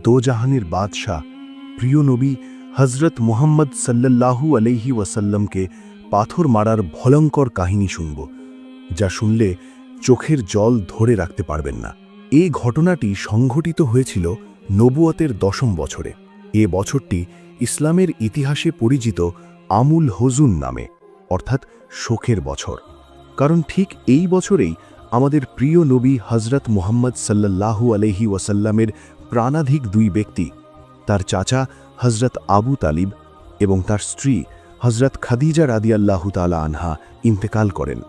দোজাহানের বাদশাহ প্রিয় নবী হজরত মুহাম্মদ সাল্লাল্লাহু আলাইহি ওয়াসাল্লামকে পাথর মারার ভয়ঙ্কর কাহিনী শুনব, যা শুনলে চোখের জল ধরে রাখতে পারবেন না। এই ঘটনাটি সংঘটিত হয়েছিল নবুয়তের 10ম বছরে। এ বছরটি ইসলামের ইতিহাসে পরিচিত আমুল হুজুন নামে, অর্থাৎ শোকের বছর। কারণ ঠিক এই বছরেই আমাদের প্রিয় নবী হজরত মুহাম্মদ সাল্লাল্লাহু আলাইহি ওয়াসাল্লামের প্রাণাধিক দুই ব্যক্তি, তার চাচা হজরত আবু তালিব এবং তার স্ত্রী হজরত খাদিজা রাদিয়াল্লাহু তাআলা আনহা ইন্তেকাল করেন।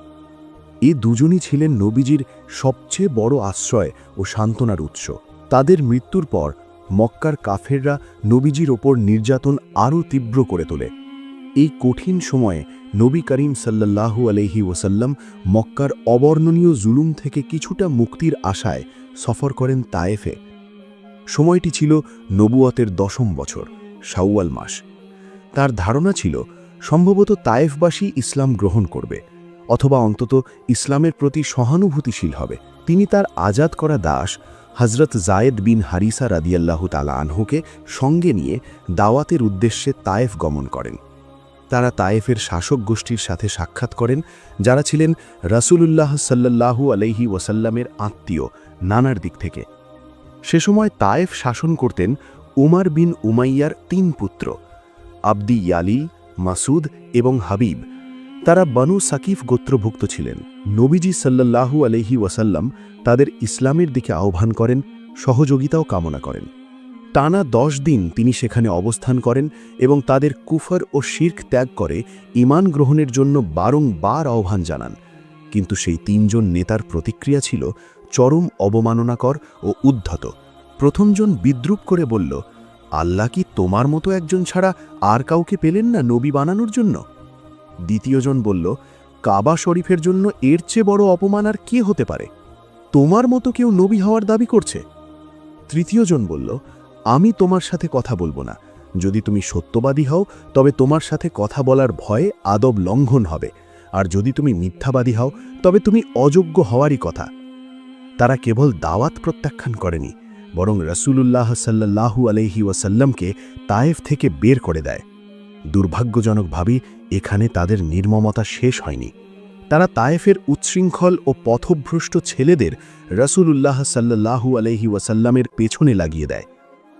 এ দুজনই ছিলেন নবীজির সবচেয়ে বড় আশ্রয় ও সান্ত্বনার উৎস। তাদের মৃত্যুর পর মক্কার কাফেররা নবীজির ওপর নির্যাতন আরও তীব্র করে তোলে। এই কঠিন সময়ে নবী করিম সাল্লাল্লাহু আলাইহি ওয়াসাল্লাম মক্কার অবর্ণনীয় জুলুম থেকে কিছুটা মুক্তির আশায় সফর করেন তায়েফে। সময়টি ছিল নবুয়তের 10ম বছর, শাওয়াল মাস। তার ধারণা ছিল সম্ভবত তায়েফবাসী ইসলাম গ্রহণ করবে, অথবা অন্তত ইসলামের প্রতি সহানুভূতিশীল হবে। তিনি তার আজাদ করা দাস হজরত জায়েদ বিন হারিসা রাদিয়াল্লাহু তাআলা আনহুকে সঙ্গে নিয়ে দাওয়াতের উদ্দেশ্যে তায়েফ গমন করেন। তারা তায়েফের শাসক গোষ্ঠীর সাথে সাক্ষাৎ করেন, যারা ছিলেন রাসূলুল্লাহ সাল্লাল্লাহু আলাইহি ওয়াসাল্লামের আত্মীয় নানার দিক থেকে। সে সময় তায়েফ শাসন করতেন উমার বিন উমাইয়ার 3 পুত্র, আবদি ইয়ালি, মাসুদ এবং হাবিব। তারা বানু সাকিফ গোত্রভুক্ত ছিলেন। নবীজি সাল্লাল্লাহু আলাইহি ওয়াসাল্লাম তাদের ইসলামের দিকে আহ্বান করেন, সহযোগিতাও কামনা করেন। টানা 10 দিন তিনি সেখানে অবস্থান করেন এবং তাদের কুফর ও শিরক ত্যাগ করে ঈমান গ্রহণের জন্য বারংবার আহ্বান জানান। কিন্তু সেই 3 জন নেতার প্রতিক্রিয়া ছিল চরম অবমাননাকর ও উদ্ধত। প্রথমজন বিদ্রূপ করে বলল, আল্লাহ কি তোমার মতো একজন ছাড়া আর কাউকে পেলেন না নবী বানানোর জন্য? দ্বিতীয়জন বলল, কাবা শরীফের জন্য এর চেয়ে বড় অপমান আর কে হতে পারে? তোমার মতো কেউ নবী হওয়ার দাবি করছে। তৃতীয়জন বলল, আমি তোমার সাথে কথা বলবো না। যদি তুমি সত্যবাদী হও তবে তোমার সাথে কথা বলার ভয়ে আদব লঙ্ঘন হবে, আর যদি তুমি মিথ্যাবাদী হও তবে তুমি অযোগ্য হওয়ারই কথা। তারা কেবল দাওয়াত প্রত্যাখ্যান করেনি, বরং রাসূলুল্লাহ সাল্লাল্লাহু আলাইহি ওয়াসাল্লামকে তায়েফ থেকে বের করে দেয়। দুর্ভাগ্যজনকভাবে এখানে তাদের নির্মমতা শেষ হয়নি। তারা তায়েফের উচ্ছৃঙ্খল ও পথভ্রষ্ট ছেলেদের রাসূলুল্লাহ সাল্লাল্লাহু আলাইহি ওয়াসাল্লামের পেছনে লাগিয়ে দেয়।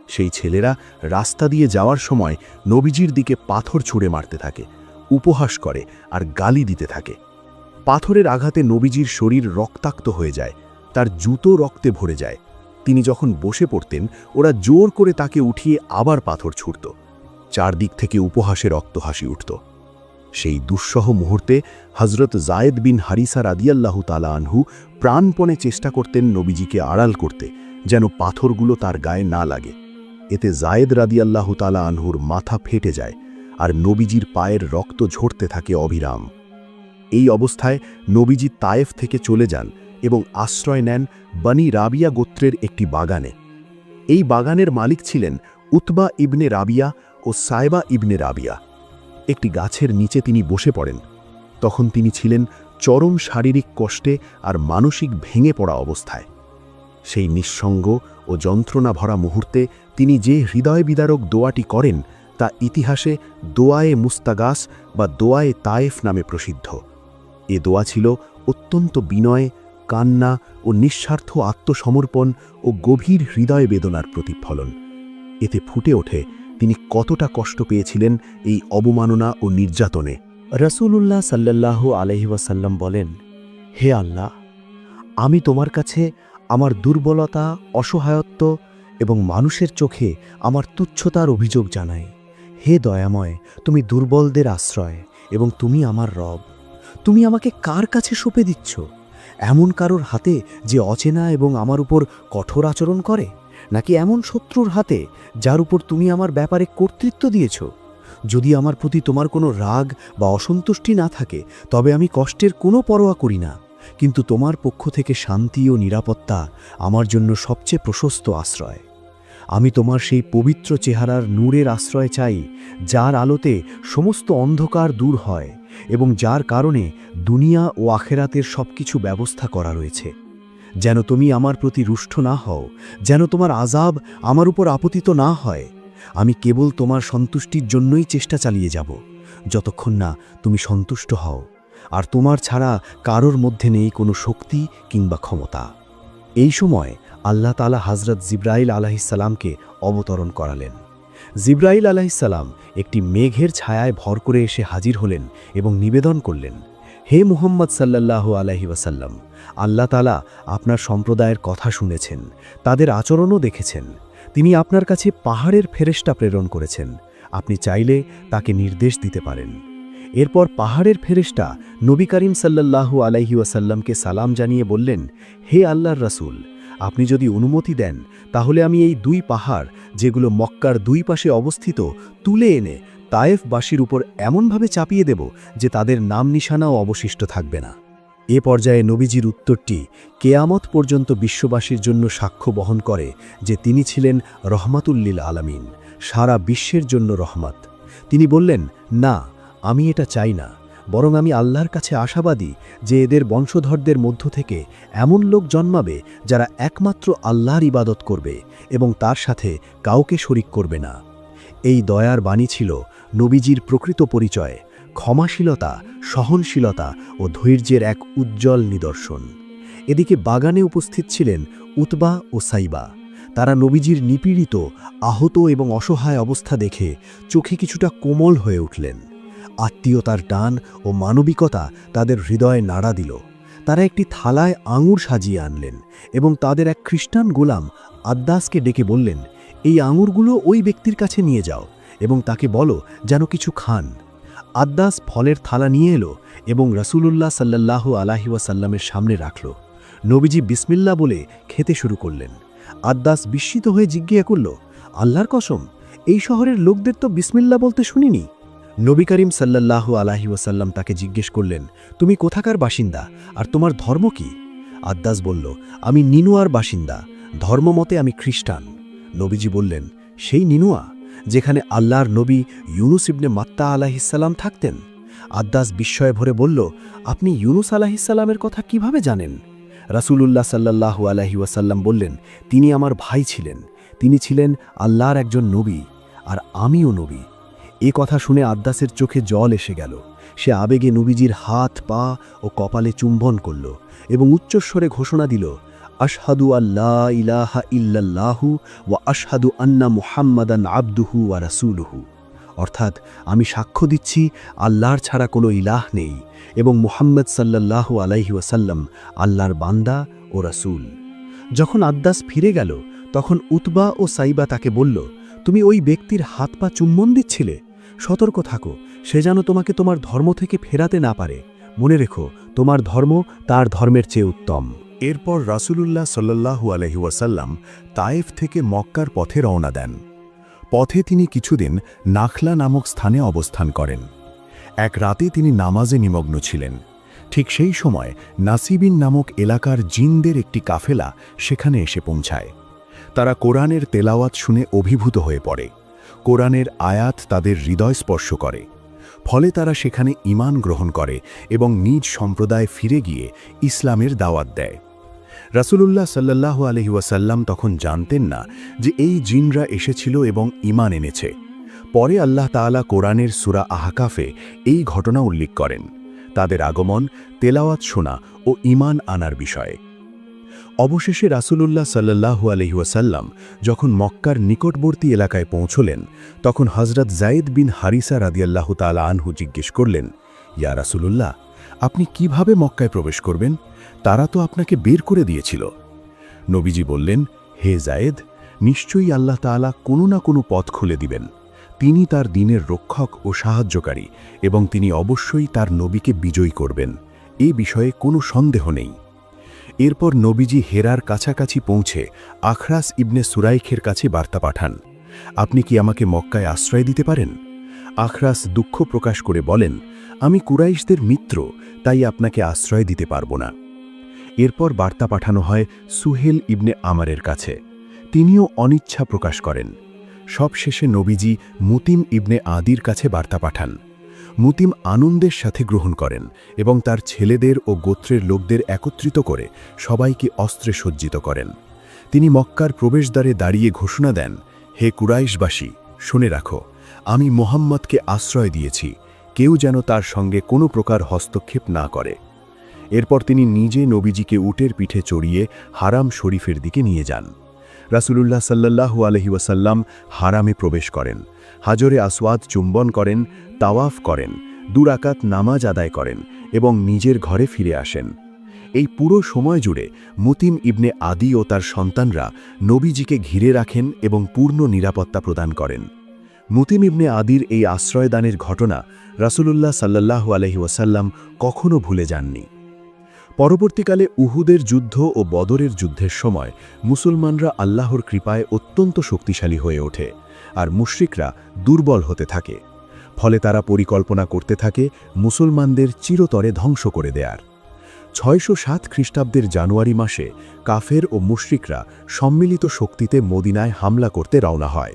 সেই ছেলেরা রাস্তা দিয়ে যাওয়ার সময় নবীজির দিকে পাথর ছুঁড়ে মারতে থাকে, উপহাস করে আর গালি দিতে থাকে। পাথরের আঘাতে নবীজির শরীর রক্তাক্ত হয়ে যায়, তার জুতো রক্তে ভরে যায়। তিনি যখন বসে পড়তেন, ওরা জোর করে তাকে উঠিয়ে আবার পাথর ছুঁড়ত। চারদিক থেকে উপহাসে রক্তহাসি উঠত। সেই দুঃসহ মুহূর্তে হজরত জায়েদ বিন হারিসা রাদিয়াল্লাহু তাআলা আনহু প্রাণপণে চেষ্টা করতেন নবীজিকে আড়াল করতে, যেন পাথরগুলো তার গায়ে না লাগে। এতে জায়েদ রাদিয়াল্লাহু তাআলা আনহুর মাথা ফেটে যায়, আর নবীজির পায়ের রক্ত ঝরতে থাকে অবিরাম। এই অবস্থায় নবীজি তায়েফ থেকে চলে যান এবং আশ্রয় নেন বনি রাবিয়া গোত্রের একটি বাগানে। এই বাগানের মালিক ছিলেন উতবা ইবনে রাবিয়া ও সায়বা ইবনে রাবিয়া। একটি গাছের নিচে তিনি বসে পড়েন। তখন তিনি ছিলেন চরম শারীরিক কষ্টে আর মানসিক ভেঙে পড়া অবস্থায়। সেই নিঃসঙ্গ ও যন্ত্রণা ভরা মুহূর্তে তিনি যে হৃদয় বিদারক দোয়াটি করেন, তা ইতিহাসে দোয়ায়ে মুস্তাগাস বা দোয়ায়ে তায়েফ নামে প্রসিদ্ধ। এ দোয়া ছিল অত্যন্ত বিনয়, কান্না ও নিঃস্বার্থ আত্মসমর্পণ ও গভীর হৃদয় বেদনার প্রতিফলন। এতে ফুটে ওঠে তিনি কতটা কষ্ট পেয়েছিলেন এই অবমাননা ও নির্যাতনে। রাসূলুল্লাহ সাল্লাল্লাহু আলাইহি ওয়াসাল্লাম বলেন, হে আল্লাহ, আমি তোমার কাছে আমার দুর্বলতা, অসহায়ত্ব এবং মানুষের চোখে আমার তুচ্ছতার অভিযোগ জানাই। হে দয়াময়, তুমি দুর্বলদের আশ্রয় এবং তুমি আমার রব। তুমি আমাকে কার কাছে সঁপে দিচ্ছ? এমন কারোর হাতে যে অচেনা এবং আমার উপর কঠোর আচরণ করে, নাকি এমন শত্রুর হাতে যার উপর তুমি আমার ব্যাপারে কর্তৃত্ব দিয়েছ? যদি আমার প্রতি তোমার কোনো রাগ বা অসন্তুষ্টি না থাকে, তবে আমি কষ্টের কোনো পরোয়া করি না। কিন্তু তোমার পক্ষ থেকে শান্তি ও নিরাপত্তা আমার জন্য সবচেয়ে প্রশস্ত আশ্রয়। আমি তোমার সেই পবিত্র চেহারার নূরের আশ্রয় চাই, যার আলোতে সমস্ত অন্ধকার দূর হয় এবং যার কারণে দুনিয়া ও আখেরাতের সবকিছু ব্যবস্থা করা রয়েছে। যেন তুমি আমার প্রতি রুষ্ট না হও, যেন তোমার আযাব আমার উপর আপতিত না হয়। আমি কেবল তোমার সন্তুষ্টির জন্যই চেষ্টা চালিয়ে যাব, যতক্ষণ না তুমি সন্তুষ্ট হও, আর তোমার ছাড়া কারোর মধ্যে নেই কোনো শক্তি কিংবা ক্ষমতা। এই সময় আল্লাহ তাআলা হযরত জিবরাইল আলাইহিসসালামকে অবতরণ করালেন। জিবরাইল আলাইহিসসালাম একটি মেঘের ছায়ায় ভর করে এসে হাজির হলেন এবং নিবেদন করলেন, হে মুহাম্মদ সাল্লাল্লাহু আলাইহি ওয়াসাল্লাম, আল্লাহ তাআলা আপনার সম্প্রদায়ের কথা শুনেছেন, তাদের আচরণও দেখেছেন। তিনি আপনার কাছে পাহাড়ের ফেরেশতা প্রেরণ করেছেন। আপনি চাইলে তাকে নির্দেশ দিতে পারেন। এরপর পাহাড়ের ফেরেশতা নবী করিম সাল্লাল্লাহু আলাইহি ওয়াসাল্লামকে সালাম জানিয়ে বললেন, হে আল্লাহর রাসূল, আপনি যদি অনুমতি দেন তাহলে আমি এই দুই পাহাড়, যেগুলো মক্কার দুই পাশে অবস্থিত, তুলে এনে তায়েফবাসীর উপর এমনভাবে চাপিয়ে দেব যে তাদের নাম নিশানাও অবশিষ্ট থাকবে না। এ পর্যায়ে নবীজির উত্তরটি কেয়ামত পর্যন্ত বিশ্ববাসীর জন্য সাক্ষ্য বহন করে যে তিনি ছিলেন রহমাতুল্লিল আলামিন, সারা বিশ্বের জন্য রহমত। তিনি বললেন, না, আমি এটা চাই না, বরং আমি আল্লাহর কাছে আশাবাদী যে এদের বংশধরদের মধ্য থেকে এমন লোক জন্মাবে যারা একমাত্র আল্লাহর ইবাদত করবে এবং তার সাথে কাউকে শরিক করবে না। এই দয়ার বাণী ছিল নবীজির প্রকৃত পরিচয়, ক্ষমাশীলতা, সহনশীলতা ও ধৈর্যের এক উজ্জ্বল নিদর্শন। এদিকে বাগানে উপস্থিত ছিলেন উতবা ও সাইবা। তারা নবীজির নিপীড়িত, আহত এবং অসহায় অবস্থা দেখে চোখে কিছুটা কোমল হয়ে উঠলেন। আত্মীয়তার টান ও মানবিকতা তাদের হৃদয়ে নাড়া দিল। তারা একটি থালায় আঙুর সাজিয়ে আনলেন এবং তাদের এক খ্রিস্টান গোলাম আদ্দাসকে ডেকে বললেন, এই আঙুরগুলো ওই ব্যক্তির কাছে নিয়ে যাও এবং তাকে বলো যেন কিছু খান। আদ্দাস ফলের থালা নিয়ে এলো এবং রাসূলুল্লাহ সাল্লাল্লাহু আলাইহি ওয়াসাল্লামের সামনে রাখল। নবীজি বিসমিল্লাহ বলে খেতে শুরু করলেন। আদ্দাস বিস্মিত হয়ে জিজ্ঞাসা করল, আল্লাহর কসম, এই শহরের লোকদের তো বিসমিল্লাহ বলতে শুনিনি। নবী করিম সাল্লাল্লাহু আলাইহি ওয়াসাল্লাম তাকে জিজ্ঞেস করলেন, তুমি কোথাকার বাসিন্দা আর তোমার ধর্ম কি? আদ্দাস বলল, আমি নিনুয়ার বাসিন্দা, ধর্মমতে আমি খ্রিস্টান। নবীজি বললেন, সেই নিনুয়া যেখানে আল্লাহর নবী ইউনুস ইবনে মাত্তা আলাইহিসসালাম থাকতেন? আদ্দাস বিস্ময়ে ভরে বলল, আপনি ইউনুস আলাইহিসসালামের কথা কিভাবে জানেন? রাসূলুল্লাহ সাল্লাল্লাহু আলাইহি ওয়াসাল্লাম বললেন, তিনি আমার ভাই ছিলেন, তিনি ছিলেন আল্লাহর একজন নবী, আর আমিও নবী। এ কথা শুনে আদ্দাসের চোখে জল এসে গেল। সে আবেগে নবীজির হাত, পা ও কপালে চুম্বন করল এবং উচ্চস্বরে ঘোষণা দিল, আশহাদু আল্লা ইলাহা ইল্লাল্লাহু ওয়া আশহাদু আন্না মুহাম্মাদান আবদুহু ওয়া রাসূলুহু। অর্থাৎ, আমি সাক্ষ্য দিচ্ছি আল্লাহর ছাড়া কোনো ইলাহ নেই এবং মুহাম্মদ সাল্লাল্লাহু আলাইহি ওয়াসাল্লাম আল্লাহর বান্দা ও রাসূল। যখন আদ্দাস ফিরে গেল তখন উতবা ও সাইবা তাকে বলল, তুমি ওই ব্যক্তির হাত পা চুম্বন দিচ্ছিলে? সতর্ক থাকো, সে যেন তোমাকে তোমার ধর্ম থেকে ফেরাতে না পারে। মনে রেখো, তোমার ধর্ম তার ধর্মের চেয়ে উত্তম। এরপর রাসূলুল্লাহ সাল্লাল্লাহু আলাইহি ওয়াসাল্লাম তায়েফ থেকে মক্কার পথে রওনা দেন। পথে তিনি কিছুদিন নাখলা নামক স্থানে অবস্থান করেন। এক রাতে তিনি নামাজে নিমগ্ন ছিলেন। ঠিক সেই সময় নাসিবিন নামক এলাকার জিনদের একটি কাফেলা সেখানে এসে পৌঁছায়। তারা কোরআনের তেলাওয়াত শুনে অভিভূত হয়ে পড়ে। কোরআনের আয়াত তাদের হৃদয় স্পর্শ করে। ফলে তারা সেখানে ঈমান গ্রহণ করে এবং নিজ সম্প্রদায় ফিরে গিয়ে ইসলামের দাওয়াত দেয়। রাসূলুল্লাহ সাল্লাল্লাহু আলাইহি ওয়াসাল্লাম তখন জানতেন না যে এই জিনরা এসেছিল এবং ঈমান এনেছে। পরে আল্লাহ তাআলা কোরআনের সূরা আহকাফে এই ঘটনা উল্লেখ করেন, তাদের আগমন, তেলাওয়াত শোনা ও ঈমান আনার বিষয়ে। অবশেষে রাসূলুল্লাহ সাল্লাল্লাহু আলাইহি ওয়াসাল্লাম যখন মক্কার নিকটবর্তী এলাকায় পৌঁছলেন, তখন হযরত যায়েদ বিন হারিসা রাদিয়াল্লাহু তাআলা আনহু জিজ্ঞেস করলেন, ইয়া রাসূলুল্লাহ, আপনি কিভাবে মক্কায় প্রবেশ করবেন? তারা তো আপনাকে বের করে দিয়েছিল। নবীজি বললেন, হে যায়েদ, নিশ্চয়ই আল্লাহ তাআলা কোনো না কোনো পথ খুলে দিবেন। তিনি তার দ্বীনের রক্ষক ও সাহায্যকারী এবং তিনি অবশ্যই তার নবীকে বিজয়ী করবেন, এ বিষয়ে কোনো সন্দেহ নেই। এরপর নবীজি হেরার কাছাকাছি পৌঁছে আখরাস ইবনে সুরাইখের কাছে বার্তা পাঠান, আপনি কি আমাকে মক্কায় আশ্রয় দিতে পারেন? আখরাস দুঃখ প্রকাশ করে বলেন, আমি কুরাইশদের মিত্র, তাই আপনাকে আশ্রয় দিতে পারব না। এরপর বার্তা পাঠানো হয় সুহেল ইবনে আমারের কাছে। তিনিও অনিচ্ছা প্রকাশ করেন। সবশেষে নবীজি মুতিম ইবনে আদির কাছে বার্তা পাঠান। মুতিম আনন্দের সাথে গ্রহণ করেন এবং তার ছেলেদের ও গোত্রের লোকদের একত্রিত করে সবাইকে অস্ত্রে সজ্জিত করেন। তিনি মক্কার প্রবেশদ্বারে দাঁড়িয়ে ঘোষণা দেন, হে কুরাইশবাসী, শুনে রাখো, আমি মোহাম্মদকে আশ্রয় দিয়েছি, কেউ যেন তার সঙ্গে কোনো প্রকার হস্তক্ষেপ না করে। এরপর তিনি নিজে নবীজিকে উটের পিঠে চড়িয়ে হারাম শরীফের দিকে নিয়ে যান। রাসূলুল্লাহ সাল্লাল্লাহু আলাইহি ওয়াসাল্লাম হারামে প্রবেশ করেন, হাজরে আসওয়াদ চুম্বন করেন, তাওয়াফ করেন, 2 রাকাত নামাজ আদায় করেন এবং নিজের ঘরে ফিরে আসেন। এই পুরো সময় জুড়ে মুতিম ইবনে আদি ও তার সন্তানরা নবীজিকে ঘিরে রাখেন এবং পূর্ণ নিরাপত্তা প্রদান করেন। মুতিম ইবনে আদির এই আশ্রয়দানের ঘটনা রাসূলুল্লাহ সাল্লাল্লাহু আলাইহি ওয়াসাল্লাম কখনো ভুলে যাননি। পরবর্তীকালে উহুদের যুদ্ধ ও বদরের যুদ্ধের সময় মুসলমানরা আল্লাহর কৃপায় অত্যন্ত শক্তিশালী হয়ে ওঠে, আর মুশরিকরা দুর্বল হতে থাকে। ফলে তারা পরিকল্পনা করতে থাকে মুসলমানদের চিরতরে ধ্বংস করে দেয়ার। 607 খ্রিস্টাব্দের জানুয়ারি মাসে কাফের ও মুশরিকরা সম্মিলিত শক্তিতে মদিনায় হামলা করতে রওনা হয়।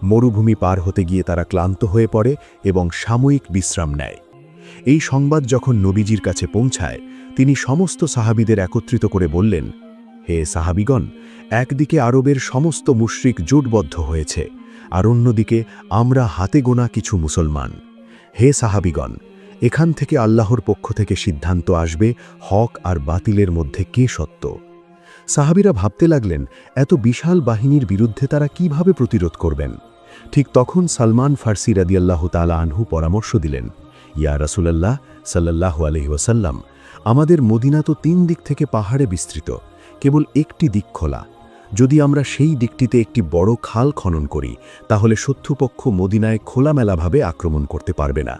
মরুভূমি পার হতে গিয়ে তারা ক্লান্ত হয়ে পড়ে এবং সাময়িক বিশ্রাম নেয়। এই সংবাদ যখন নবীজির কাছে পৌঁছায়, তিনি সমস্ত সাহাবীদের একত্রিত করে বললেন, হে সাহাবীগণ, একদিকে আরবের সমস্ত মুশরিক জোটবদ্ধ হয়েছে, আর অন্যদিকে আমরা হাতে গোনা কিছু মুসলমান। হে সাহাবীগণ, এখান থেকে আল্লাহর পক্ষ থেকে সিদ্ধান্ত আসবে হক আর বাতিলের মধ্যে কে সত্য। সাহাবীরা ভাবতে লাগলেন, এত বিশাল বাহিনীর বিরুদ্ধে তারা কিভাবে প্রতিরোধ করবেন। ঠিক তখন সালমান ফার্সি রাদিয়াল্লাহু তাআলা আনহু পরামর্শ দিলেন, ইয়া রাসূলুল্লাহ সাল্লাল্লাহু আলাইহি ওয়াসাল্লাম, আমাদের মদিনা তো 3 দিক থেকে পাহাড়ে বিস্তৃত, কেবল একটি দিক খোলা। যদি আমরা সেই দিকটিতে একটি বড় খাল খনন করি, তাহলে শত্রুপক্ষ মদিনায় খোলামেলাভাবে আক্রমণ করতে পারবে না।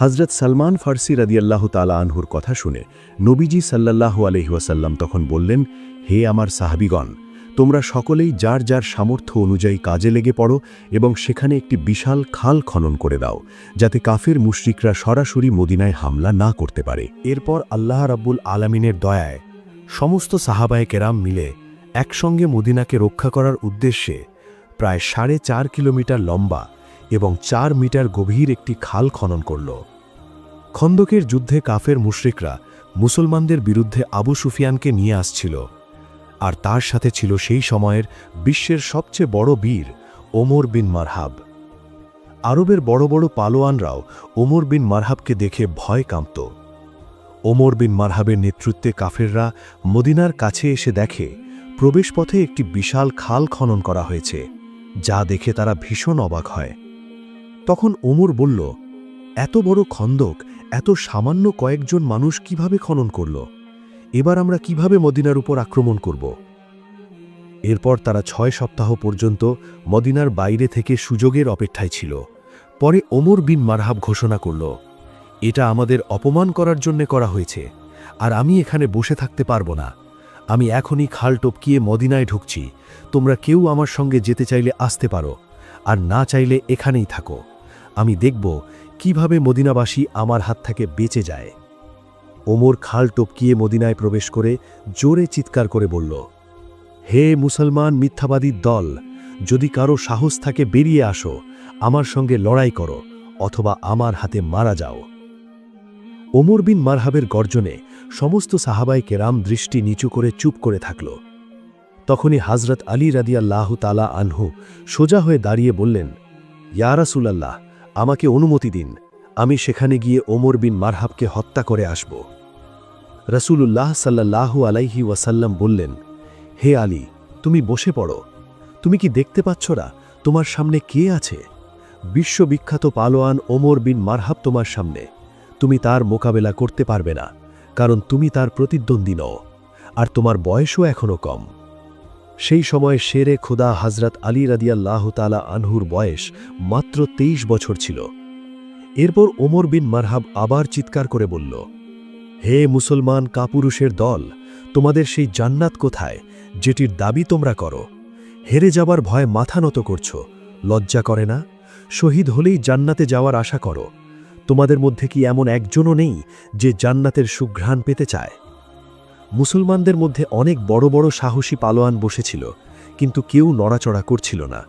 হযরত সালমান ফার্সি রাদিয়াল্লাহু তাআলা আনহুর কথা শুনে নবীজি সাল্লাল্লাহু আলাইহি ওয়াসাল্লাম তখন বললেন, হে আমার সাহাবীগণ, তোমরা সকলেই যার যার সামর্থ্য অনুযায়ী কাজে লেগে পড়ো এবং সেখানে একটি বিশাল খাল খনন করে দাও, যাতে কাফের মুশরিকরা সরাসরি মদিনায় হামলা না করতে পারে। এরপর আল্লাহ রাব্বুল আলামিনের দয়ায় সমস্ত সাহাবায়ে কেরাম মিলে একসঙ্গে মদিনাকে রক্ষা করার উদ্দেশ্যে প্রায় 4.5 কিলোমিটার লম্বা এবং 4 মিটার গভীর একটি খাল খনন করল। খন্দকের যুদ্ধে কাফের মুশরিকরা মুসলমানদের বিরুদ্ধে আবু সুফিয়ানকে নিয়ে আসছিল, আর তার সাথে ছিল সেই সময়ের বিশ্বের সবচেয়ে বড় বীর ওমর বিন মারহাব। আরবের বড় বড় পালোয়ানরাও ওমর বিন মারহাবকে দেখে ভয় কাঁপত। ওমর বিন মারহাবের নেতৃত্বে কাফেররা মদিনার কাছে এসে দেখে প্রবেশপথে একটি বিশাল খাল খনন করা হয়েছে, যা দেখে তারা ভীষণ অবাক হয়। তখন ওমর বলল, এত বড় খন্দক এত সামান্য কয়েকজন মানুষ কিভাবে খনন করল? এবার আমরা কিভাবে মদিনার উপর আক্রমণ করব? এরপর তারা 6 সপ্তাহ পর্যন্ত মদিনার বাইরে থেকে সুযোগের অপেক্ষায় ছিল। পরে ওমর বিন মারহাব ঘোষণা করল, এটা আমাদের অপমান করার জন্য করা হয়েছে, আর আমি এখানে বসে থাকতে পারব না। আমি এখনই খাল টপকিয়ে মদিনায় ঢুকছি। তোমরা কেউ আমার সঙ্গে যেতে চাইলে আসতে পারো, আর না চাইলে এখানেই থাকো। আমি দেখব কিভাবে মদিনাবাসী আমার হাত থেকে বেঁচে যায়। ওমর খাল টপকিয়ে মদিনায় প্রবেশ করে জোরে চিৎকার করে বলল, হে মুসলমান মিথ্যাবাদীর দল, যদি কারো সাহস থাকে বেরিয়ে আসো, আমার সঙ্গে লড়াই করো, অথবা আমার হাতে মারা যাও। ওমর বিন মারহাবের গর্জনে সমস্ত সাহাবায়ে কেরাম দৃষ্টি নিচু করে চুপ করে থাকল। তখনই হযরত আলী রাদিয়াল্লাহু তাআলা আনহু সোজা হয়ে দাঁড়িয়ে বললেন, ইয়া রাসূলুল্লাহ, আমাকে অনুমতি দিন, আমি সেখানে গিয়ে ওমর বিন মারহাবকে হত্যা করে আসব। রাসূলুল্লাহ সাল্লাল্লাহু আলাইহি ওয়াসাল্লাম বললেন, হে আলী, তুমি বসে পড়ো। তুমি কি দেখতে পাচ্ছ না তোমার সামনে কে আছে? বিশ্ববিখ্যাত পালোয়ান ওমর বিন মারহাব তোমার সামনে। তুমি তার মোকাবেলা করতে পারবে না, কারণ তুমি তার প্রতিদ্বন্দ্বী নও, আর তোমার বয়সও এখনও কম। সেই সময় শেরে খুদা হযরত আলী রাদিয়াল্লাহু তাআলা আনহুর বয়স মাত্র 23 বছর ছিল। এরপর ওমর বিন মারহাব আবার চিৎকার করে বলল, হে মুসলমান কাপুরুষের দল, তোমাদের সেই জান্নাত কোথায় যেটির দাবি তোমরা করো? হেরে যাবার ভয় মাথা নত করছ, লজ্জা করে না? শহীদ হলেই জান্নাতে যাওয়ার আশা করো। তোমাদের মধ্যে কি এমন একজনও নেই যে জান্নাতের সুঘ্রাণ পেতে চায়? মুসলমানদের মধ্যে অনেক বড় বড় সাহসী পালোয়ান বসেছিল, কিন্তু কেউ নড়াচড়া করছিল না,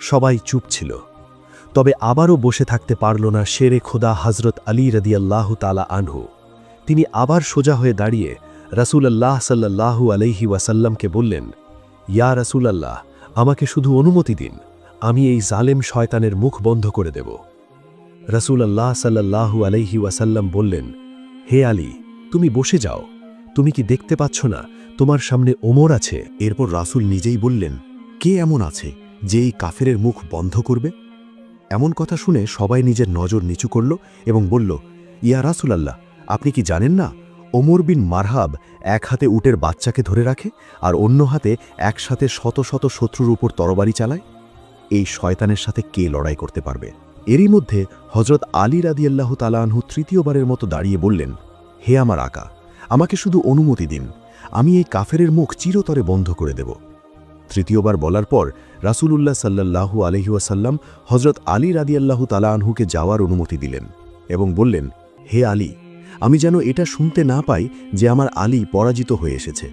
সবাই চুপ ছিল। তবে আবারও বসে থাকতে পারল না শেরে খোদা হজরত আলী রাদিয়াল্লাহু তাআলা আনহু। তিনি আবার সোজা হয়ে দাঁড়িয়ে রাসূলুল্লাহ সাল্লাল্লাহু আলাইহি ওয়াসাল্লামকে বললেন, ইয়া রাসূলাল্লাহ, আমাকে শুধু অনুমতি দিন, আমি এই জালেম শয়তানের মুখ বন্ধ করে দেব। রাসূলুল্লাহ সাল্লাল্লাহু আলাইহি ওয়াসাল্লাম বললেন, হে আলী, তুমি বসে যাও, তুমি কি দেখতে পাচ্ছ না তোমার সামনে ওমর আছে? এরপর রাসূল নিজেই বললেন, কে এমন আছে যে এই কাফেরের মুখ বন্ধ করবে? এমন কথা শুনে সবাই নিজের নজর নিচু করল এবং বলল, ইয়া রাসূলাল্লাহ, আপনি কি জানেন না ওমর বিন মারহাব এক হাতে উটের বাচ্চাকে ধরে রাখে আর অন্য হাতে একসাথে শত শত শত্রুর উপর তরবারি চালায়? এই শয়তানের সাথে কে লড়াই করতে পারবে? এরই মধ্যে হযরত আলী রাদিয়াল্লাহু তাআলা আনহু তৃতীয়বারের মতো দাঁড়িয়ে বললেন, হে আমার আকা, আমাকে শুধু অনুমতি দিন, আমি এই কাফেরের মুখ চিরতরে বন্ধ করে দেব। তৃতীয়বার বলার পর রাসূলুল্লাহ সাল্লাল্লাহু আলাইহি ওয়াসাল্লাম হযরত আলী রাদিয়াল্লাহু তাআলা আনহুকে যাওয়ার অনুমতি দিলেন এবং বললেন, হে আলী, আমি যেন এটা শুনতে না পাই যে আমার আলী পরাজিত হয়ে এসেছে,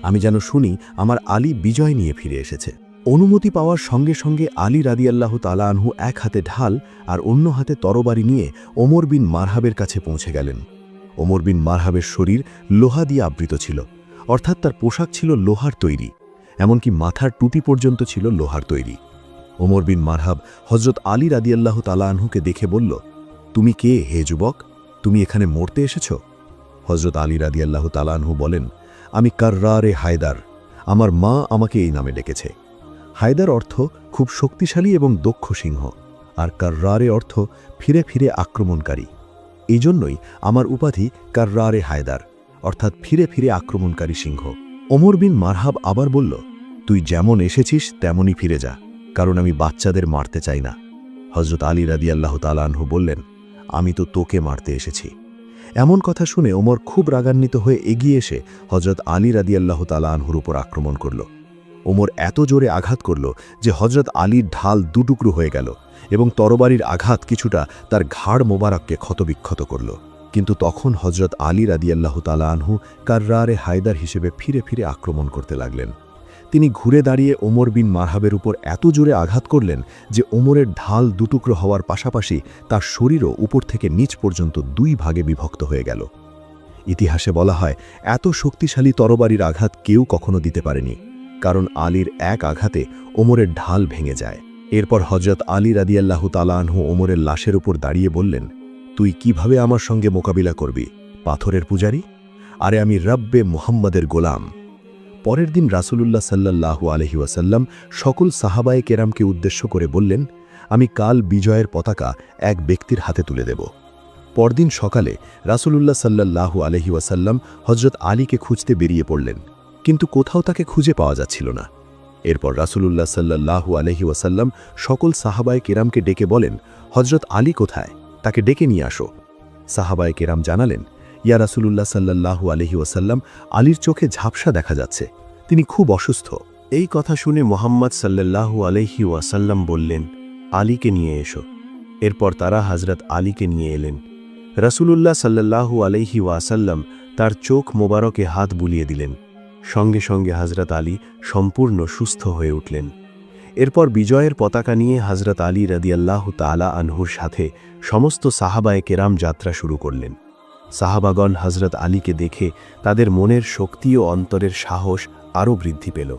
আমি যেন শুনি আমার আলী বিজয় নিয়ে ফিরে এসেছে। অনুমতি পাওয়ার সঙ্গে সঙ্গে আলী রাদিয়াল্লাহু তাআলা আনহু এক হাতে ঢাল আর অন্য হাতে তরবারি নিয়ে ওমর বিন মারহাবের কাছে পৌঁছে গেলেন। ওমর বিন মারহাবের শরীর লোহা দিয়ে আবৃত ছিল, অর্থাৎ তার পোশাক ছিল লোহার তৈরি, এমনকি মাথার টুপি পর্যন্ত ছিল লোহার তৈরি। ওমর বিন মারহাব হযরত আলী রাদিয়াল্লাহু তাআলা আনহুকে দেখে বলল, তুমি কে হে যুবক? তুমি এখানে মরতে এসেছ? হযরত আলী রাদিয়াল্লাহু তাআলা আনহু বলেন, আমি কাররারে হায়দার, আমার মা আমাকে এই নামে ডেকেছে। হায়দার অর্থ খুব শক্তিশালী এবং দক্ষ সিংহ, আর কাররারে অর্থ ফিরে ফিরে আক্রমণকারী। এই জন্যই আমার উপাধি কাররারে হায়দার, অর্থাৎ ফিরে ফিরে আক্রমণকারী সিংহ। ওমর বিন মারহাব আবার বলল, তুই যেমন এসেছিস তেমনই ফিরে যা, কারণ আমি বাচ্চাদের মারতে চাই না। হযরত আলী রাদিয়াল্লাহু তাআলা আনহু বললেন, আমি তো তোকে মারতে এসেছি। এমন কথা শুনে ওমর খুব রাগান্বিত হয়ে এগিয়ে এসে হযরত আলী রাদিয়াল্লাহু তাআলা আনহুর উপর আক্রমণ করল। ওমর এত জোরে আঘাত করল যে হযরত আলীর ঢাল দুটুকরো হয়ে গেল এবং তরবারির আঘাত কিছুটা তার ঘাড় মোবারককে ক্ষতবিক্ষত করল। কিন্তু তখন হযরত আলী রাদিয়াল্লাহু তাআলা আনহু কাররারে হায়দার হিসেবে ফিরে ফিরে আক্রমণ করতে লাগলেন। তিনি ঘুরে দাঁড়িয়ে ওমর বিন মারহাবের উপর এত জোরে আঘাত করলেন যে ওমরের ঢাল দুটুকরো হওয়ার পাশাপাশি তার শরীরও উপর থেকে নিচ পর্যন্ত দুই ভাগে বিভক্ত হয়ে গেল। ইতিহাসে বলা হয়, এত শক্তিশালী তরবারির আঘাত কেউ কখনো দিতে পারেনি, কারণ আলীর এক আঘাতে ওমরের ঢাল ভেঙে যায়। এরপর হযরত আলী রাদিয়াল্লাহু তাআলা আনহু ওমরের লাশের উপর দাঁড়িয়ে বললেন, তুই কিভাবে আমার সঙ্গে মোকাবিলা করবি, পাথরের পূজারী? আরে আমি রব্বে মুহাম্মাদের গোলাম। পরের দিন রাসূলুল্লাহ সাল্লাল্লাহু আলাইহি ওয়াসাল্লাম সকল সাহাবায়ে কেরামকে উদ্দেশ্য করে বললেন, আমি কাল বিজয়ের পতাকা এক ব্যক্তির হাতে তুলে দেব। পরদিন সকালে রাসূলুল্লাহ সাল্লাল্লাহু আলাইহি ওয়াসাল্লাম হযরত আলীকে খুঁজতে বেরিয়ে পড়লেন, কিন্তু কোথাও তাকে খুঁজে পাওয়া যাচ্ছিল না। এরপর রাসূলুল্লাহ সাল্লাল্লাহু আলাইহি ওয়াসাল্লাম সকল সাহাবায়ে কেরামকে ডেকে বলেন, হযরত আলী কোথায়? তাকে ডেকে নিয়ে আসো। সাহাবায়ে কেরাম জানালেন, ইয়া রাসূলুল্লাহ সাল্লাল্লাহু আলাইহি ওয়াসাল্লাম, আলীর চোখে ঝাপসা দেখা যাচ্ছে, তিনি খুব অসুস্থ। এই কথা শুনে মুহাম্মদ সাল্লাল্লাহু আলাইহি ওয়াসাল্লাম বললেন, আলীকে নিয়ে এসো। এরপর তারা হযরত আলীকে নিয়ে এলেন। রাসূলুল্লাহ সাল্লাল্লাহু আলাইহি ওয়াসাল্লাম তার চোখ মোবারকে হাত বুলিয়ে দিলেন। সঙ্গে সঙ্গে হযরত আলী সম্পূর্ণ সুস্থ হয়ে উঠলেন। এরপর বিজয়ের পতাকা নিয়ে হযরত আলী রাদিয়াল্লাহু তাআলা আনহুর সাথে সমস্ত সাহাবায়ে কেরাম যাত্রা শুরু করলেন। সাহাবাগণ হযরত আলীকে দেখে তাদের মনের শক্তি ও অন্তরের সাহস আরও বৃদ্ধি পেল।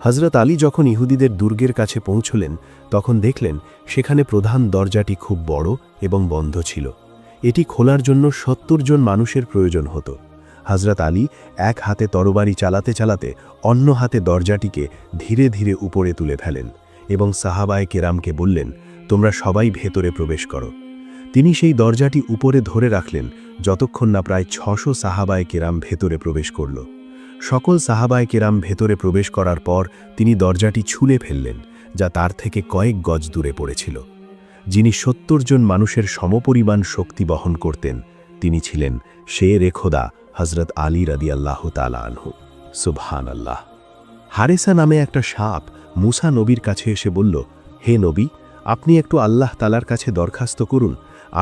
হযরত আলী যখন ইহুদিদের দুর্গের কাছে পৌঁছলেন, তখন দেখলেন সেখানে প্রধান দরজাটি খুব বড় এবং বন্ধ ছিল। এটি খোলার জন্য ৭০ জন মানুষের প্রয়োজন হতো। হযরত আলী এক হাতে তরবারি চালাতে চালাতে অন্য হাতে দরজাটিকে ধীরে ধীরে উপরে তুলে ফেলেন এবং সাহাবায়ে কেরামকে বললেন, তোমরা সবাই ভেতরে প্রবেশ করো। তিনি সেই দরজাটি উপরে ধরে রাখলেন যতক্ষণ না প্রায় ৬০০ সাহাবায়ে কেরাম ভেতরে প্রবেশ করল। সকল সাহাবায়ে কেরাম ভেতরে প্রবেশ করার পর তিনি দরজাটি ছুলে ফেললেন, যা তার থেকে কয়েক গজ দূরে পড়েছিল। যিনি ৭০ জন মানুষের সমপরিমাণ শক্তি বহন করতেন, তিনি ছিলেন শেরে খোদা হযরত আলী রাদিয়াল্লাহু তাআলা আনহু। সুবহানাল্লাহ। হারেসা নামে একটা সাপ মুসা নবীর কাছে এসে বলল, হে নবী, আপনি একটু আল্লাহ তাআলার কাছে দরখাস্ত করুন,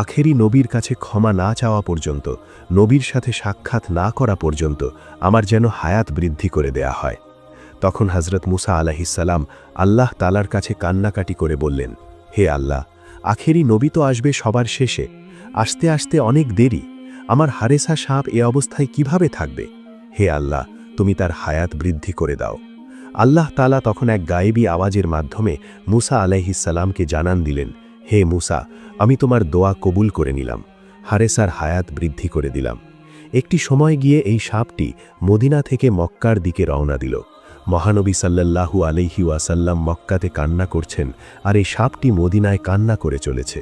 আখেরি নবীর কাছে ক্ষমা না চাওয়া পর্যন্ত, নবীর সাথে সাক্ষাৎ না করা পর্যন্ত আমার যেন হায়াত বৃদ্ধি করে দেয়া হয়। তখন হযরত মুসা আলাইহিস সালাম আল্লাহ তাআলার কাছে কান্নাকাটি করে বললেন, হে আল্লাহ, আখেরি নবী তো আসবে সবার শেষে, আসতে আসতে অনেক দেরি। আমার হারেসা সাপ এ অবস্থায় কিভাবে থাকবে? হে আল্লাহ, তুমি তার হায়াত বৃদ্ধি করে দাও। আল্লাহ তাআলা তখন এক গায়েবী আওয়াজের মাধ্যমে মুসা আলাইহিসসালামকে জানান দিলেন, হে মুসা, আমি তোমার দোয়া কবুল করে নিলাম, হারেসার হায়াত বৃদ্ধি করে দিলাম। একটি সময় গিয়ে এই সাপটি মদিনা থেকে মক্কার দিকে রওনা দিল। মহানবী সাল্লাল্লাহু আলাইহি ওয়াসাল্লাম মক্কাতে কান্না করছেন, আর এই সাপটি মদিনায় কান্না করে চলেছে।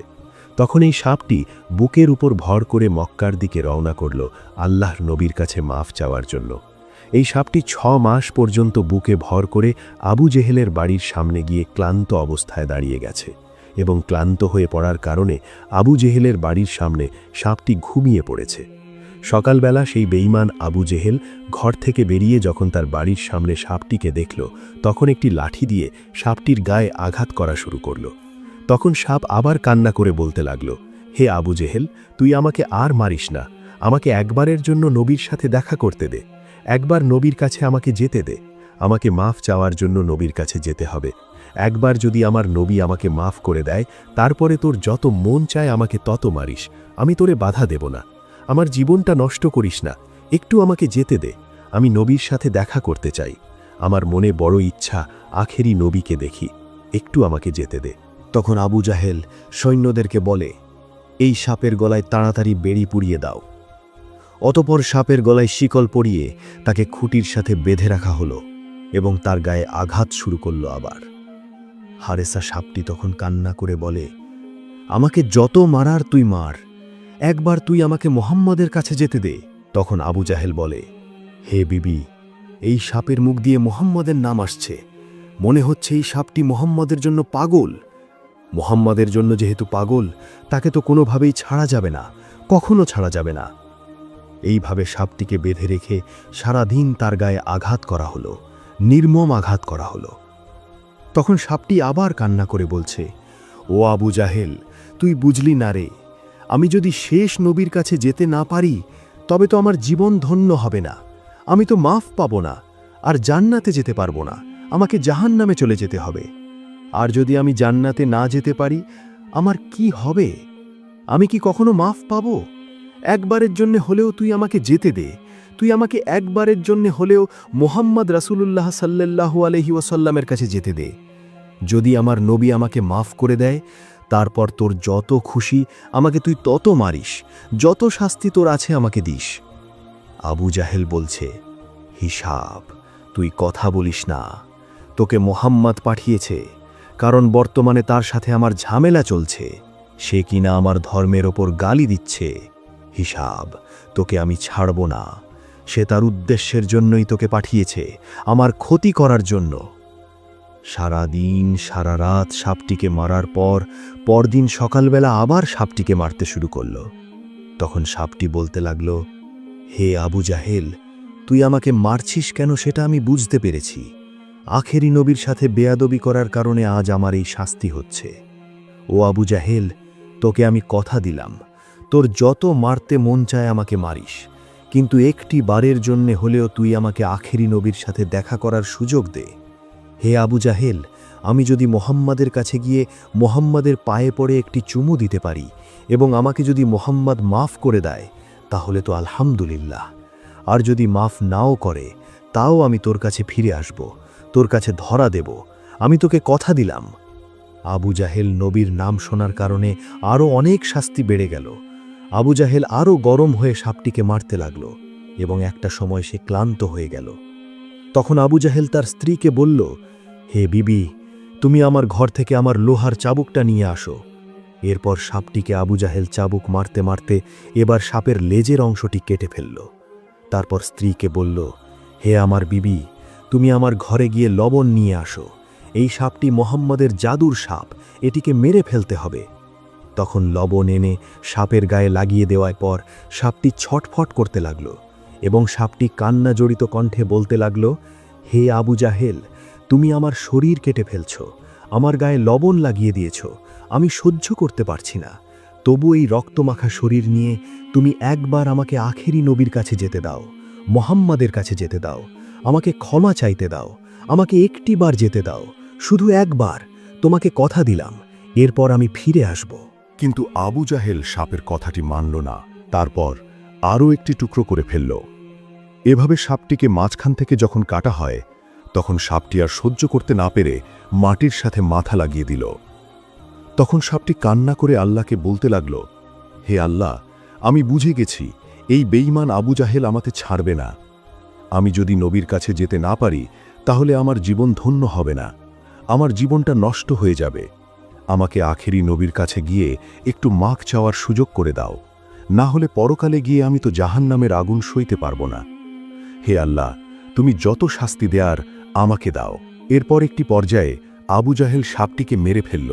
তখন এই সাপটি বুকের উপর ভর করে মক্কার দিকে রওনা করল আল্লাহর নবীর কাছে মাফ চাওয়ার জন্য। এই সাপটি 6 মাস পর্যন্ত বুকে ভর করে আবু জেহেলের বাড়ির সামনে গিয়ে ক্লান্ত অবস্থায় দাঁড়িয়ে গেছে, এবং ক্লান্ত হয়ে পড়ার কারণে আবু জেহেলের বাড়ির সামনে সাপটি ঘুমিয়ে পড়েছে। সকালবেলা সেই বেঈমান আবু জেহেল ঘর থেকে বেরিয়ে যখন তার বাড়ির সামনে সাপটিকে দেখল, তখন একটি লাঠি দিয়ে সাপটির গায়ে আঘাত করা শুরু করল। তখন সাপ আবার কান্না করে বলতে লাগল, হে আবু জেহেল, তুই আমাকে আর মারিস না, আমাকে একবারের জন্য নবীর সাথে দেখা করতে দে, একবার নবীর কাছে আমাকে যেতে দে, আমাকে মাফ চাওয়ার জন্য নবীর কাছে যেতে হবে। একবার যদি আমার নবী আমাকে মাফ করে দেয়, তারপরে তোর যত মন চায় আমাকে তত মারিস, আমি তোরে বাধা দেব না। আমার জীবনটা নষ্ট করিস না, একটু আমাকে যেতে দে, আমি নবীর সাথে দেখা করতে চাই। আমার মনে বড় ইচ্ছা আখেরি নবীকে দেখি, একটু আমাকে যেতে দে। তখন আবু জাহেল সৈন্যদেরকে বলে, এই সাপের গলায় তাড়াতাড়ি বেড়ি পুড়িয়ে দাও। অতপর সাপের গলায় শিকল পরিয়ে তাকে খুঁটির সাথে বেঁধে রাখা হলো, এবং তার গায়ে আঘাত শুরু করল আবার। হারেসা সাপটি তখন কান্না করে বলে, আমাকে যত মারার তুই মার, একবার তুই আমাকে মুহাম্মদের কাছে যেতে দে। তখন আবু জাহেল বলে, হে বিবি, এই সাপের মুখ দিয়ে মুহাম্মদের নাম আসছে, মনে হচ্ছে এই সাপটি মুহাম্মদের জন্য পাগল। মুহাম্মদের জন্য যেহেতু পাগল, তাকে তো কোনোভাবেই ছাড়া যাবে না, কখনো ছাড়া যাবে না। এইভাবে সাপটিকে বেঁধে রেখে সারাদিন তার গায়ে আঘাত করা হলো, নির্মম আঘাত করা হলো। তখন সাপটি আবার কান্না করে বলছে, ও আবু জাহেল, তুই বুঝলি না রে, আমি যদি শেষ নবীর কাছে যেতে না পারি, তবে তো আমার জীবন ধন্য হবে না, আমি তো মাফ পাব না, আর জান্নাতে যেতে পারবো না, আমাকে জাহান্নামে চলে যেতে হবে। আর যদি আমি জান্নাতে না যেতে পারি, আমার কি হবে? আমি কি কখনো মাফ পাব? একবারের জন্য হলেও তুই আমাকে যেতে দে, তুই আমাকে একবারের জন্য হলেও মুহাম্মদ রাসূলুল্লাহ সাল্লাল্লাহু আলাইহি ওয়াসাল্লামের কাছে যেতে দে। যদি আমার নবী আমাকে মাফ করে দেয়, তারপর তোর যত খুশি আমাকে তুই তত মারিস, যত শাস্তি তোর আছে আমাকে দিস। আবু জাহেল বলছে, হিসাব, তুই কথা বলিস না, তোকে মুহাম্মদ পাঠিয়েছে, কারণ বর্তমানে তার সাথে আমার ঝামেলা চলছে, সে কিনা আমার ধর্মের ওপর গালি দিচ্ছে। হিসাব, তোকে আমি ছাড়ব না, সে তার উদ্দেশ্যের জন্যই তোকে পাঠিয়েছে, আমার ক্ষতি করার জন্য। সারা দিন সারা রাত সাপটিকে মারার পর পরদিন সকালবেলা আবার সাপটিকে মারতে শুরু করল। তখন সাপটি বলতে লাগল, হে আবু জাহেল, তুই আমাকে মারছিস কেন সেটা আমি বুঝতে পেরেছি। আখেরি নবীর সাথে বেয়াদবি করার কারণে আজ আমার এই শাস্তি হচ্ছে। ও আবু জাহেল, তোকে আমি কথা দিলাম, তোর যত মারতে মন চায় আমাকে মারিস, কিন্তু একটি বারের জন্যে হলেও তুই আমাকে আখেরি নবীর সাথে দেখা করার সুযোগ দে। হে আবু জাহেল, আমি যদি মুহাম্মাদের কাছে গিয়ে মুহাম্মাদের পায়ে পড়ে একটি চুমু দিতে পারি এবং আমাকে যদি মুহাম্মদ মাফ করে দেয়, তাহলে তো আলহামদুলিল্লাহ। আর যদি মাফ নাও করে, তাও আমি তোর কাছে ফিরে আসব, তোর কাছে ধরা দেব, আমি তোকে কথা দিলাম। আবু জাহেল নবীর নাম শোনার কারণে আরও অনেক শাস্তি বেড়ে গেল। আবু জাহেল আরও গরম হয়ে সাপটিকে মারতে লাগল, এবং একটা সময় সে ক্লান্ত হয়ে গেল। তখন আবু জাহেল তার স্ত্রীকে বলল, হে বিবি, তুমি আমার ঘর থেকে আমার লোহার চাবুকটা নিয়ে আসো। এরপর সাপটিকে আবু জাহেল চাবুক মারতে মারতে এবার সাপের লেজের অংশটি কেটে ফেলল। তারপর স্ত্রীকে বলল, হে আমার বিবি, তুমি আমার ঘরে গিয়ে লবণ নিয়ে আসো, এই সাপটি মুহাম্মদের জাদুর সাপ, এটিকে মেরে ফেলতে হবে। তখন লবণ এনে সাপের গায়ে লাগিয়ে দেওয়ার পর সাপটি ছটফট করতে লাগল, এবং সাপটি কান্না জড়িত কণ্ঠে বলতে লাগল, হে আবু জাহেল, তুমি আমার শরীর কেটে ফেলছ, আমার গায়ে লবণ লাগিয়ে দিয়েছ, আমি সহ্য করতে পারছি না, তবু এই রক্তমাখা শরীর নিয়ে তুমি একবার আমাকে আখেরি নবীর কাছে যেতে দাও, মুহাম্মাদের কাছে যেতে দাও, আমাকে ক্ষমা চাইতে দাও, আমাকে একটিবার যেতে দাও, শুধু একবার। তোমাকে কথা দিলাম, এরপর আমি ফিরে আসব। কিন্তু আবু জাহেল সাপের কথাটি মানল না। তারপর আরও একটি টুকরো করে ফেলল। এভাবে সাপটিকে মাঝখান থেকে যখন কাটা হয়, তখন সাপটি আর সহ্য করতে না পেরে মাটির সাথে মাথা লাগিয়ে দিল। তখন সাপটি কান্না করে আল্লাহকে বলতে লাগল, হে আল্লাহ, আমি বুঝে গেছি এই বেঈমান আবু জাহেল আমাকে ছাড়বে না। আমি যদি নবীর কাছে যেতে না পারি তাহলে আমার জীবন ধন্য হবে না, আমার জীবনটা নষ্ট হয়ে যাবে। আমাকে আখেরি নবীর কাছে গিয়ে একটু মাখ চাওয়ার সুযোগ করে দাও, না হলে পরকালে গিয়ে আমি তো জাহান্নামের আগুন সইতে পারব না। হে আল্লাহ, তুমি যত শাস্তি দেয়ার আমাকে দাও। এরপর একটি পর্যায়ে আবু জাহেল সাপটিকে মেরে ফেলল।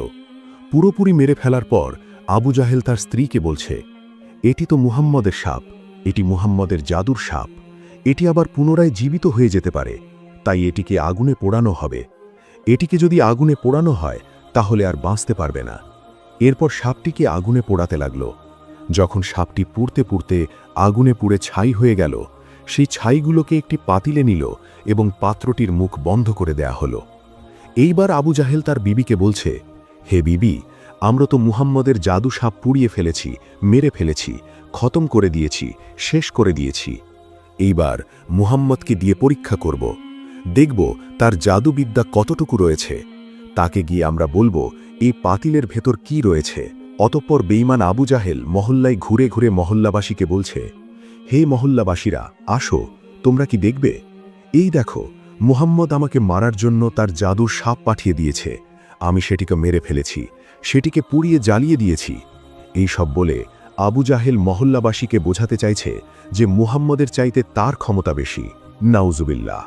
পুরোপুরি মেরে ফেলার পর আবু জাহেল তার স্ত্রীকে বলছে, এটি তো মুহাম্মদের সাপ, এটি মুহাম্মদের জাদুর সাপ, এটি আবার পুনরায় জীবিত হয়ে যেতে পারে, তাই এটিকে আগুনে পোড়ানো হবে। এটিকে যদি আগুনে পোড়ানো হয় তাহলে আর বাঁচতে পারবে না। এরপর সাপটিকে আগুনে পোড়াতে লাগল। যখন সাপটি পুড়তে পুড়তে আগুনে পুড়ে ছাই হয়ে গেল, সেই ছাইগুলোকে একটি পাতিলে নিল এবং পাত্রটির মুখ বন্ধ করে দেয়া হল। এইবার আবু জাহেল তার বিবিকে বলছে, হে বিবি, আমরা তো মুহাম্মদের জাদু সাপ পুড়িয়ে ফেলেছি, মেরে ফেলেছি, খতম করে দিয়েছি, শেষ করে দিয়েছি। এইবার মুহাম্মদকে দিয়ে পরীক্ষা করব, দেখব তার জাদুবিদ্যা কতটুকু রয়েছে। তাকে গিয়ে আমরা বলবো এই পাতিলের ভেতর কি রয়েছে। অতঃপর বেঈমান আবু জাহেল মহল্লায় ঘুরে ঘুরে মহল্লাবাসীকে বলছে, হে মহল্লাবাসীরা, আসো, তোমরা কি দেখবে? এই দেখো, মুহাম্মদ আমাকে মারার জন্য তার জাদুর সাপ পাঠিয়ে দিয়েছে, আমি সেটিকে মেরে ফেলেছি, সেটিকে পুড়িয়ে জ্বালিয়ে দিয়েছি। এই সব বলে আবু জাহেল মহল্লাবাসীকে বোঝাতে চাইছে যে মুহাম্মদের চাইতে তার ক্ষমতা বেশি। নাউজুবিল্লাহ।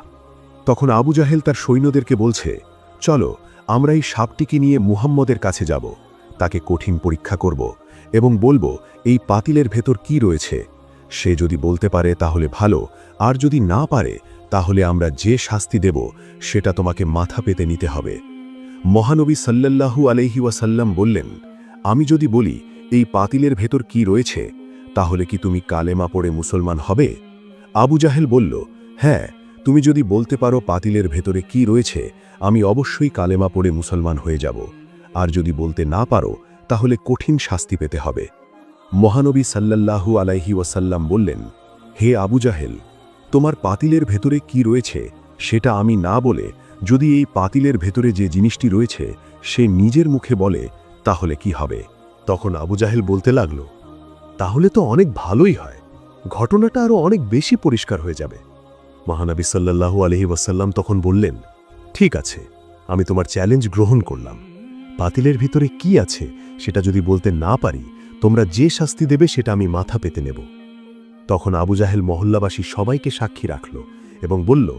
তখন আবু জাহেল তার সৈন্যদেরকে বলছে, চলো, আমরা এই সাপটিকে নিয়ে মুহাম্মদের কাছে যাব, তাকে কঠিন পরীক্ষা করব এবং বলবো এই পাতিলের ভেতর কি রয়েছে। সে যদি বলতে পারে তাহলে ভালো, আর যদি না পারে তাহলে আমরা যে শাস্তি দেব সেটা তোমাকে মাথা পেতে নিতে হবে। মহানবী সাল্লাল্লাহু আলাইহি ওয়াসাল্লাম বললেন, আমি যদি বলি এই পাতিলের ভেতর কি রয়েছে, তাহলে কি তুমি কালেমা পড়ে মুসলমান হবে? আবু জাহেল বলল, হ্যাঁ, তুমি যদি বলতে পারো পাতিলের ভেতরে কি রয়েছে, আমি অবশ্যই কালেমা পড়ে মুসলমান হয়ে যাব, আর যদি বলতে না পারো তাহলে কঠিন শাস্তি পেতে হবে। মহানবী সাল্লাল্লাহু আলাইহি ওয়াসাল্লাম বললেন, হে আবু জাহেল, তোমার পাতিলের ভেতরে কি রয়েছে সেটা আমি না বলে যদি এই পাতিলের ভেতরে যে জিনিসটি রয়েছে সে নিজের মুখে বলে, তাহলে কি হবে? তখন আবু জাহেল বলতে লাগল, তাহলে তো অনেক ভালোই হয়, ঘটনাটা আরও অনেক বেশি পরিষ্কার হয়ে যাবে। মহানবী সাল্লাল্লাহু আলাইহি ওয়াসাল্লাম তখন বললেন, ঠিক আছে, আমি তোমার চ্যালেঞ্জ গ্রহণ করলাম। পাতিলের ভিতরে কি আছে সেটা যদি বলতে না পারি, তোমরা যে শাস্তি দেবে সেটা আমি মাথা পেতে নেব। তখন আবু জাহেল মহল্লাবাসী সবাইকে সাক্ষী রাখল এবং বলল,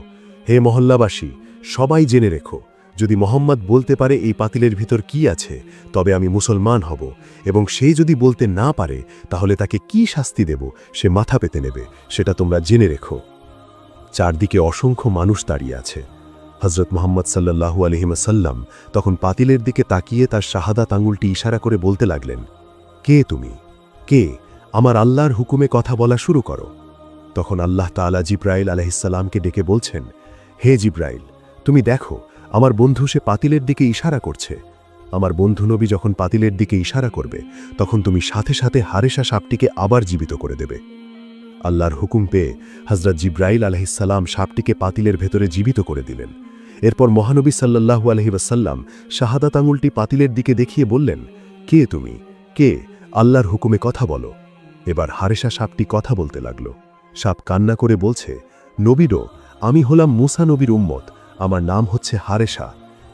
হে মহল্লাবাসী, সবাই জেনে রেখো, যদি মোহাম্মদ বলতে পারে এই পাতিলের ভিতর কি আছে, তবে আমি মুসলমান হব, এবং সে যদি বলতে না পারে তাহলে তাকে কি শাস্তি দেব সে মাথা পেতে নেবে, সেটা তোমরা জেনে রেখো। চারদিকে অসংখ্য মানুষ দাঁড়িয়ে আছে। হযরত মুহাম্মদ সাল্লাল্লাহু আলাইহি ওয়াসাল্লাম তখন পাতিলের দিকে তাকিয়ে তার শাহাদাত আঙুলটি ইশারা করে বলতে লাগলেন, কে তুমি? কে? আমার আল্লাহর হুকুমে কথা বলা শুরু করো। তখন আল্লাহ তাআলা জিব্রাইল আলাইহিসসালামকে ডেকে বলছেন, হে জিব্রাইল, তুমি দেখো, আমার বন্ধু সে পাতিলের দিকে ইশারা করছে। আমার বন্ধু নবী যখন পাতিলের দিকে ইশারা করবে তখন তুমি সাথে সাথে হারেসা সাপটিকে আবার জীবিত করে দেবে। আল্লাহর হুকুম পেয়ে হযরত জিব্রাইল আলাইহিসসালাম সাপটিকে পাতিলের ভেতরে জীবিত করে দিলেন। এরপর মহানবী সাল্লাল্লাহু আলাইহি ওয়াসাল্লাম শাহাদাত আঙুলটি পাতিলের দিকে দেখিয়ে বললেন, কে তুমি? কে? আল্লাহর হুকুমে কথা বলো। এবার হারেসা সাপটি কথা বলতে লাগল। সাপ কান্না করে বলছে, নবীরও, আমি হলাম মুসা নবীর উম্মত, আমার নাম হচ্ছে হারেসা।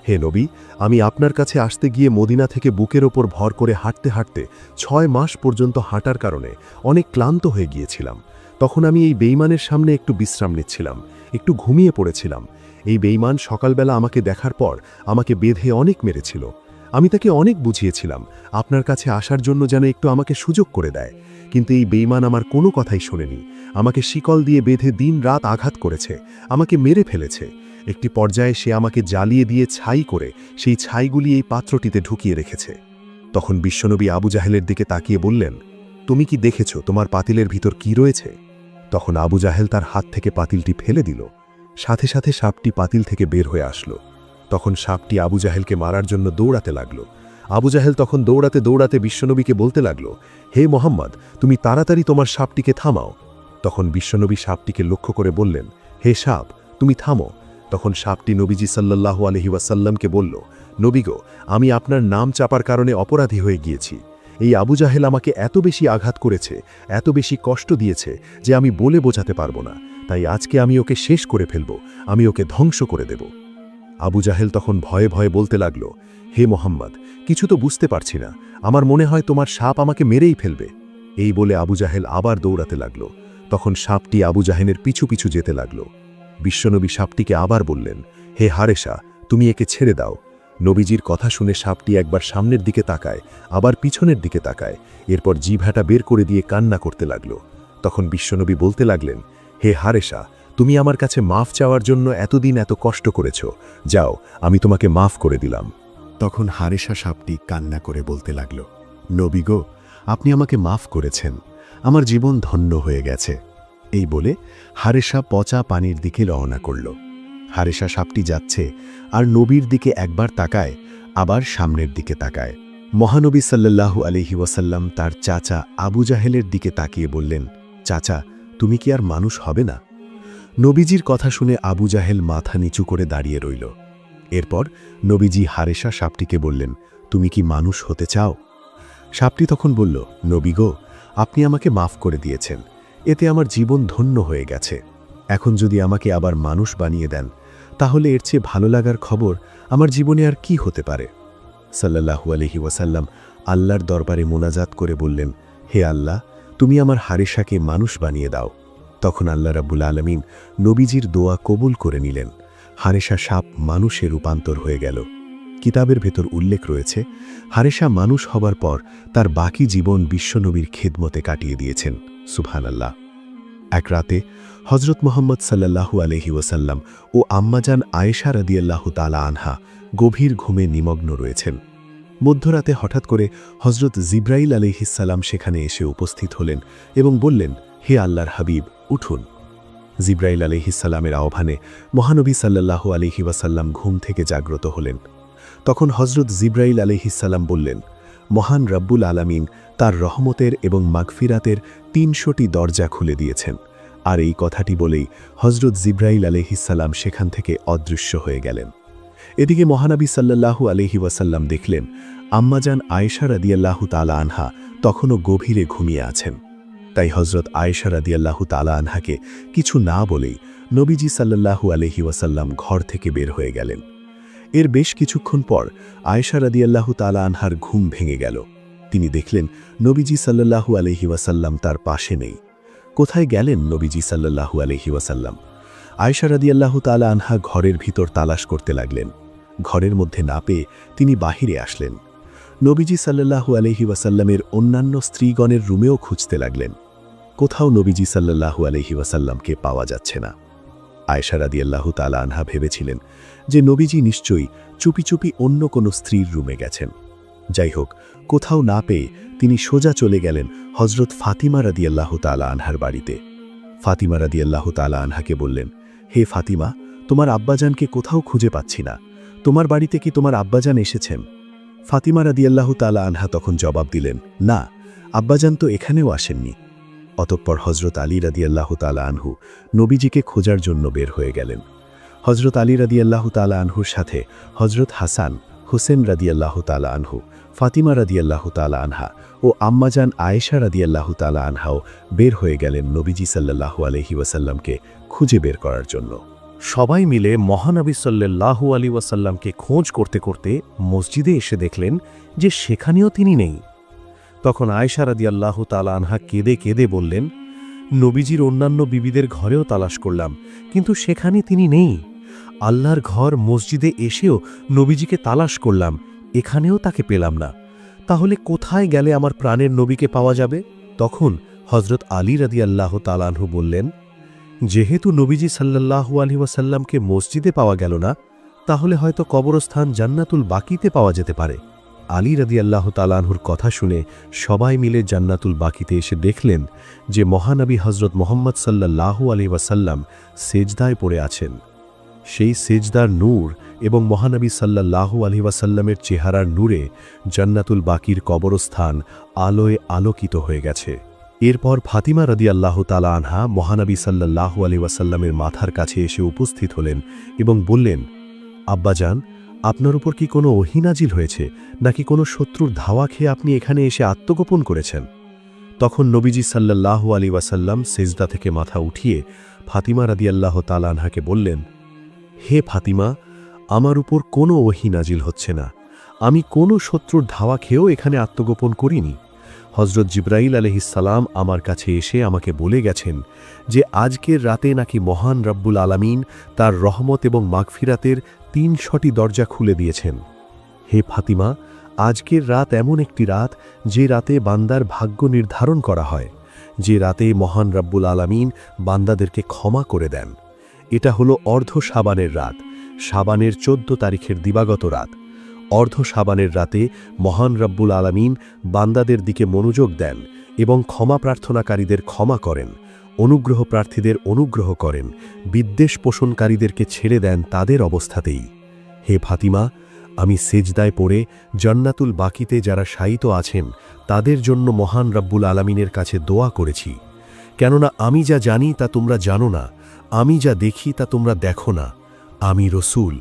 হে নবী, আমি আপনার কাছে আসতে গিয়ে মদিনা থেকে বুকের ওপর ভর করে হাঁটতে হাঁটতে 6 মাস পর্যন্ত হাঁটার কারণে অনেক ক্লান্ত হয়ে গিয়েছিলাম। তখন আমি এই বেঈমানের সামনে একটু বিশ্রাম নিচ্ছিলাম, একটু ঘুমিয়ে পড়েছিলাম। এই বেঈমান সকালবেলা আমাকে দেখার পর আমাকে বেঁধে অনেক মেরেছিল। আমি তাকে অনেক বুঝিয়েছিলাম আপনার কাছে আসার জন্য যেন একটু আমাকে সুযোগ করে দেয়, কিন্তু এই বেঈমান আমার কোনো কথাই শোনেনি। আমাকে শিকল দিয়ে বেঁধে দিন রাত আঘাত করেছে, আমাকে মেরে ফেলেছে। একটি পর্যায়ে সে আমাকে জ্বালিয়ে দিয়ে ছাই করে সেই ছাইগুলি এই পাত্রটিতে ঢুকিয়ে রেখেছে। তখন বিশ্বনবী আবু জাহেলের দিকে তাকিয়ে বললেন, তুমি কি দেখেছ তোমার পাতিলের ভিতর কি রয়েছে? তখন আবু জাহেল তার হাত থেকে পাতিলটি ফেলে দিল। সাথে সাথে সাপটি পাতিল থেকে বের হয়ে আসলো। তখন সাপটি আবু জাহেলকে মারার জন্য দৌড়াতে লাগল। আবু জাহেল তখন দৌড়াতে দৌড়াতে বিশ্বনবীকে বলতে লাগল, হে মোহাম্মদ, তুমি তাড়াতাড়ি তোমার সাপটিকে থামাও। তখন বিশ্বনবী সাপটিকে লক্ষ্য করে বললেন, হে সাপ, তুমি থামো। তখন সাপটি নবীজি সাল্লাল্লাহু আলাইহি ওয়াসাল্লামকে বলল, নবী গো, আমি আপনার নাম চাপার কারণে অপরাধী হয়ে গিয়েছি। এই আবু জাহেল আমাকে এত বেশি আঘাত করেছে, এত বেশি কষ্ট দিয়েছে যে আমি বলে বোঝাতে পারবো না। তাই আজকে আমি ওকে শেষ করে ফেলব, আমি ওকে ধ্বংস করে দেব। আবু জাহেল তখন ভয়ে ভয়ে বলতে লাগল, হে মোহাম্মদ, কিছু তো বুঝতে পারছি না, আমার মনে হয় তোমার সাপ আমাকে মেরেই ফেলবে। এই বলে আবু জাহেল আবার দৌড়াতে লাগল। তখন সাপটি আবু জাহেলের পিছু পিছু যেতে লাগল। বিশ্বনবী সাপটিকে আবার বললেন, হে হারেসা, তুমি একে ছেড়ে দাও। নবীজির কথা শুনে সাপটি একবার সামনের দিকে তাকায়, আবার পিছনের দিকে তাকায়, এরপর জিভ্যাটা বের করে দিয়ে কান্না করতে লাগল। তখন বিশ্বনবী বলতে লাগলেন, হে হারেসা, তুমি আমার কাছে মাফ চাওয়ার জন্য এতদিন এত কষ্ট করেছ, যাও, আমি তোমাকে মাফ করে দিলাম। তখন হারেসা সাপটি কান্না করে বলতে লাগল, নবী গো, আপনি আমাকে মাফ করেছেন, আমার জীবন ধন্য হয়ে গেছে। এই বলে হারেসা পচা পানির দিকে রওনা করল। হারেসা সাপটি যাচ্ছে আর নবীর দিকে একবার তাকায়, আবার সামনের দিকে তাকায়। মহানবী সাল্লাল্লাহু আলাইহি ওয়াসাল্লাম তার চাচা আবু জাহেলের দিকে তাকিয়ে বললেন, চাচা, তুমি কি আর মানুষ হবে না? নবীজির কথা শুনে আবু জাহেল মাথা নিচু করে দাঁড়িয়ে রইল। এরপর নবীজি হারেসা সাপটিকে বললেন, তুমি কি মানুষ হতে চাও? সাপটি তখন বলল, নবী গো, আপনি আমাকে মাফ করে দিয়েছেন, এতে আমার জীবন ধন্য হয়ে গেছে। এখন যদি আমাকে আবার মানুষ বানিয়ে দেন, তাহলে এর চেয়ে ভালো লাগার খবর আমার জীবনে আর কি হতে পারে? সাল্লাল্লাহু আলাইহি ওয়াসাল্লাম আল্লাহর দরবারে মোনাজাত করে বললেন, হে আল্লাহ, তুমি আমার হারেসাকে মানুষ বানিয়ে দাও। তখন আল্লাহ রাব্বুল আলামিন নবীজির দোয়া কবুল করে নিলেন। হারেসা সাপ মানুষে রূপান্তর হয়ে গেল। কিতাবের ভেতর উল্লেখ রয়েছে, হারেসা মানুষ হবার পর তার বাকি জীবন বিশ্বনবীর খেদমতে কাটিয়ে দিয়েছেন। সুবহানাল্লাহ। এক রাতে হজরত মুহাম্মদ সাল্লাল্লাহু আলাইহি ওয়াসাল্লাম ও আম্মাজান আয়েশা রাদিয়াল্লাহু তাআলা আনহা গভীর ঘুমে নিমগ্ন রয়েছেন। মধ্যরাতে হঠাৎ করে হজরত জিব্রাইল আলাইহিস সালাম সেখানে এসে উপস্থিত হলেন এবং বললেন, হে আল্লাহর হাবিব, উঠুন। জিব্রাইল আলাইহিস সালামের আহ্বানে মহানবী সাল্লাল্লাহু আলাইহি ওয়াসাল্লাম ঘুম থেকে জাগ্রত হলেন। তখন হজরত জিব্রাইল আলাইহিস সালাম বললেন, মহান রব্বুল আলামিন তার রহমতের এবং মাগফিরাতের ৩০০টি দরজা খুলে দিয়েছেন। আর এই কথাটি বলেই হজরত জিব্রাইল আলাইহিস সালাম সেখান থেকে অদৃশ্য হয়ে গেলেন। এদিকে মহানবী সাল্লাল্লাহু আলাইহি ওয়াসাল্লাম দেখলেন, আম্মাজান আয়েশা রাদিয়াল্লাহু তাআলা আনহা তখনও গভীরে ঘুমিয়ে আছেন। তাই হজরত আয়েশা রাদিয়াল্লাহু তাআলা আনহাকে কিছু না বলেই নবীজি সাল্লাল্লাহু আলাইহি ওয়াসাল্লাম ঘর থেকে বের হয়ে গেলেন। এর বেশ কিছুক্ষণ পর আয়েশা রাদিয়াল্লাহু তাআলা আনহার ঘুম ভেঙে গেল। তিনি দেখলেন নবীজি সাল্লাল্লাহু আলাইহি ওয়াসাল্লাম তার পাশে নেই। কোথায় গেলেন নবীজি সাল্লাল্লাহু আলাইহি ওয়াসাল্লাম? আয়েশা রাদিয়াল্লাহু তাআলা আনহা ঘরের ভিতর তালাশ করতে লাগলেন। ঘরের মধ্যে না পেয়ে তিনি বাহিরে আসলেন। নবীজি সাল্লাল্লাহু আলাইহি ওয়াসাল্লামের অন্যান্য স্ত্রীগণের রুমেও খুঁজতে লাগলেন। কোথাও নবীজি সাল্লাল্লাহু আলাইহি ওয়াসাল্লামকে পাওয়া যাচ্ছে না। আয়েশা রাদিয়াল্লাহু তাআলা আনহা ভেবেছিলেন যে নবীজি নিশ্চয়ই চুপি চুপি অন্য কোনো স্ত্রীর রুমে গেছেন। যাই হোক, কোথাও না পেয়ে তিনি সোজা চলে গেলেন হজরত ফাতিমা রাদিয়াল্লাহু তাআলা আনহার বাড়িতে। ফাতিমা রাদিয়াল্লাহু তাআলা আনহাকে বললেন, হে ফাতিমা, তোমার আব্বাজানকে কোথাও খুঁজে পাচ্ছি না, তোমার বাড়িতে কি তোমার আব্বাজান এসেছেন? ফাতিমা রাদিয়াল্লাহু তাআলা আনহা তখন জবাব দিলেন, না, আব্বাজান তো এখানেও আসেননি। অতঃপর হজরত আলী রাদিয়াল্লাহু তাআলা আনহু নবীজিকে খোঁজার জন্য বের হয়ে গেলেন। হজরত আলী রাদিয়াল্লাহু তাআলা আনহুর সাথে হজরত হাসান, হুসেন রাদিয়াল্লাহু তাআলা আনহু, ফাতিমা রাদিয়াল্লাহু তাআলা আনহা ও আম্মাজান আয়েশা রাদিয়াল্লাহু তাআলা আনহাও বের হয়ে গেলেন নবীজি সাল্লাল্লাহু আলাইহি ওয়াসাল্লামকে খুঁজে বের করার জন্য। সবাই মিলে মহানবী সাল্লাল্লাহু আলাইহি ওয়াসাল্লামকে খোঁজ করতে করতে মসজিদে এসে দেখলেন যে সেখানেও তিনি নেই। তখন আয়েশা রাদিয়াল্লাহু তাআলা আনহা কেঁদে কেঁদে বললেন, নবীজির অন্যান্য বিবিদের ঘরেও তালাশ করলাম, কিন্তু সেখানে তিনি নেই। আল্লাহর ঘর মসজিদে এসেও নবীজিকে তালাশ করলাম, এখানেও তাকে পেলাম না। তাহলে কোথায় গেলে আমার প্রাণের নবীকে পাওয়া যাবে? তখন হজরত আলী রাদিয়াল্লাহু তাআলা আনহু বললেন, যেহেতু নবীজি সাল্লাল্লাহু আলাইহি ওয়াসাল্লামকে মসজিদে পাওয়া গেল না, তাহলে হয়তো কবরস্থান জান্নাতুল বাকিতে পাওয়া যেতে পারে। আলী রাদিয়াল্লাহু তাআলা আনহুর কথা শুনে সবাই মিলে জান্নাতুল বাকিতে এসে দেখলেন যে মহানবী হজরত মুহাম্মদ সাল্লাল্লাহু আলাইহি ওয়াসাল্লাম সেজদায় পড়ে আছেন। সেই সেজদার নূর এবং মহানবী সাল্লাল্লাহু আলাইহি ওয়াসাল্লামের চেহারার নূরে জান্নাতুল বাকির কবরস্থান আলোয় আলোকিত হয়ে গেছে। এরপর ফাতিমা রাদিয়াল্লাহু তাআলা আনহা মহানবী সাল্লাল্লাহু আলাইহি ওয়াসাল্লামের মাথার কাছে এসে উপস্থিত হলেন এবং বললেন, আব্বাজান, আপনার উপর কি কোনো ওহী নাজিল হয়েছে, নাকি কোনো শত্রুর ধাওয়া খেয়ে আপনি এখানে এসে আত্মগোপন করেছেন? তখন নবীজি সাল্লাল্লাহু আলাইহি ওয়াসাল্লাম সেজদা থেকে মাথা উঠিয়ে ফাতিমা রাদিয়াল্লাহু তাআলা আনহাকে বললেন, হে ফাতিমা, আমার উপর কোনো ওহী নাজিল হচ্ছে না। আমি কোনো শত্রুর ধাওয়া খেয়েও এখানে আত্মগোপন করিনি। হযরত জিবরাইল আলাইহিস সালাম আমার কাছে এসে আমাকে বলে গেছেন যে আজকের রাতে নাকি মহান রব্বুল আলামিন তার রহমত এবং মাগফিরাতের ৩০০টি দরজা খুলে দিয়েছেন। হে ফাতিমা, আজকের রাত এমন একটি রাত যে রাতে বান্দার ভাগ্য নির্ধারণ করা হয়, যে রাতে মহান রব্বুল আলামিন বান্দাদেরকে ক্ষমা করে দেন। এটা হলো অর্ধ শাবানের রাত, শাবানের ১৪ তারিখের দিবাগত রাত। অর্ধ শাবানের রাতে মহান রব্বুল আলামিন বান্দাদের দিকে মনোযোগ দেন এবং ক্ষমা প্রার্থনাকারীদের ক্ষমা করেন, অনুগ্রহ প্রার্থীদের অনুগ্রহ করেন, বিদ্বেষ পোষণকারীদেরকে ছেড়ে দেন তাদের অবস্থাতেই। হে ফাতিমা, আমি সেজদায় পড়ে জান্নাতুল বাকিতে যারা শায়িত আছেন তাদের জন্য মহান রব্বুল আলামিনের কাছে দোয়া করেছি। কেননা আমি যা জানি তা তোমরা জানো না, আমি যা দেখি তা তোমরা দেখো না। আমি রসূল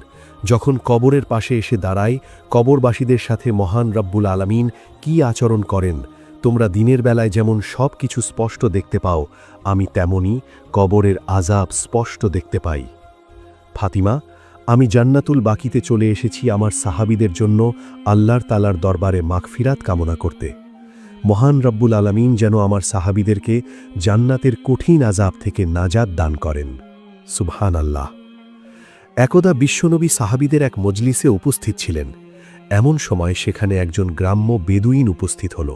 যখন কবরের পাশে এসে দাঁড়াই, কবরবাসীদের সাথে মহান রব্বুল আলামিন কি আচরণ করেন তোমরা দিনের বেলায় যেমন সব কিছু স্পষ্ট দেখতে পাও, আমি তেমনি কবরের আযাব স্পষ্ট দেখতে পাই। ফাতিমা, আমি জান্নাতুল বাকিতে চলে এসেছি আমার সাহাবীদের জন্য আল্লাহর তাআলার দরবারে মাগফিরাত কামনা করতে। মহান রব্বুল আলামিন যেন আমার সাহাবীদেরকে জান্নাতের কঠিন আযাব থেকে নাজাত দান করেন। সুবহানাল্লাহ। একদা বিশ্বনবী সাহাবীদের এক মজলিসে উপস্থিত ছিলেন। এমন সময় সেখানে একজন গ্রাম্য বেদুইন উপস্থিত হল।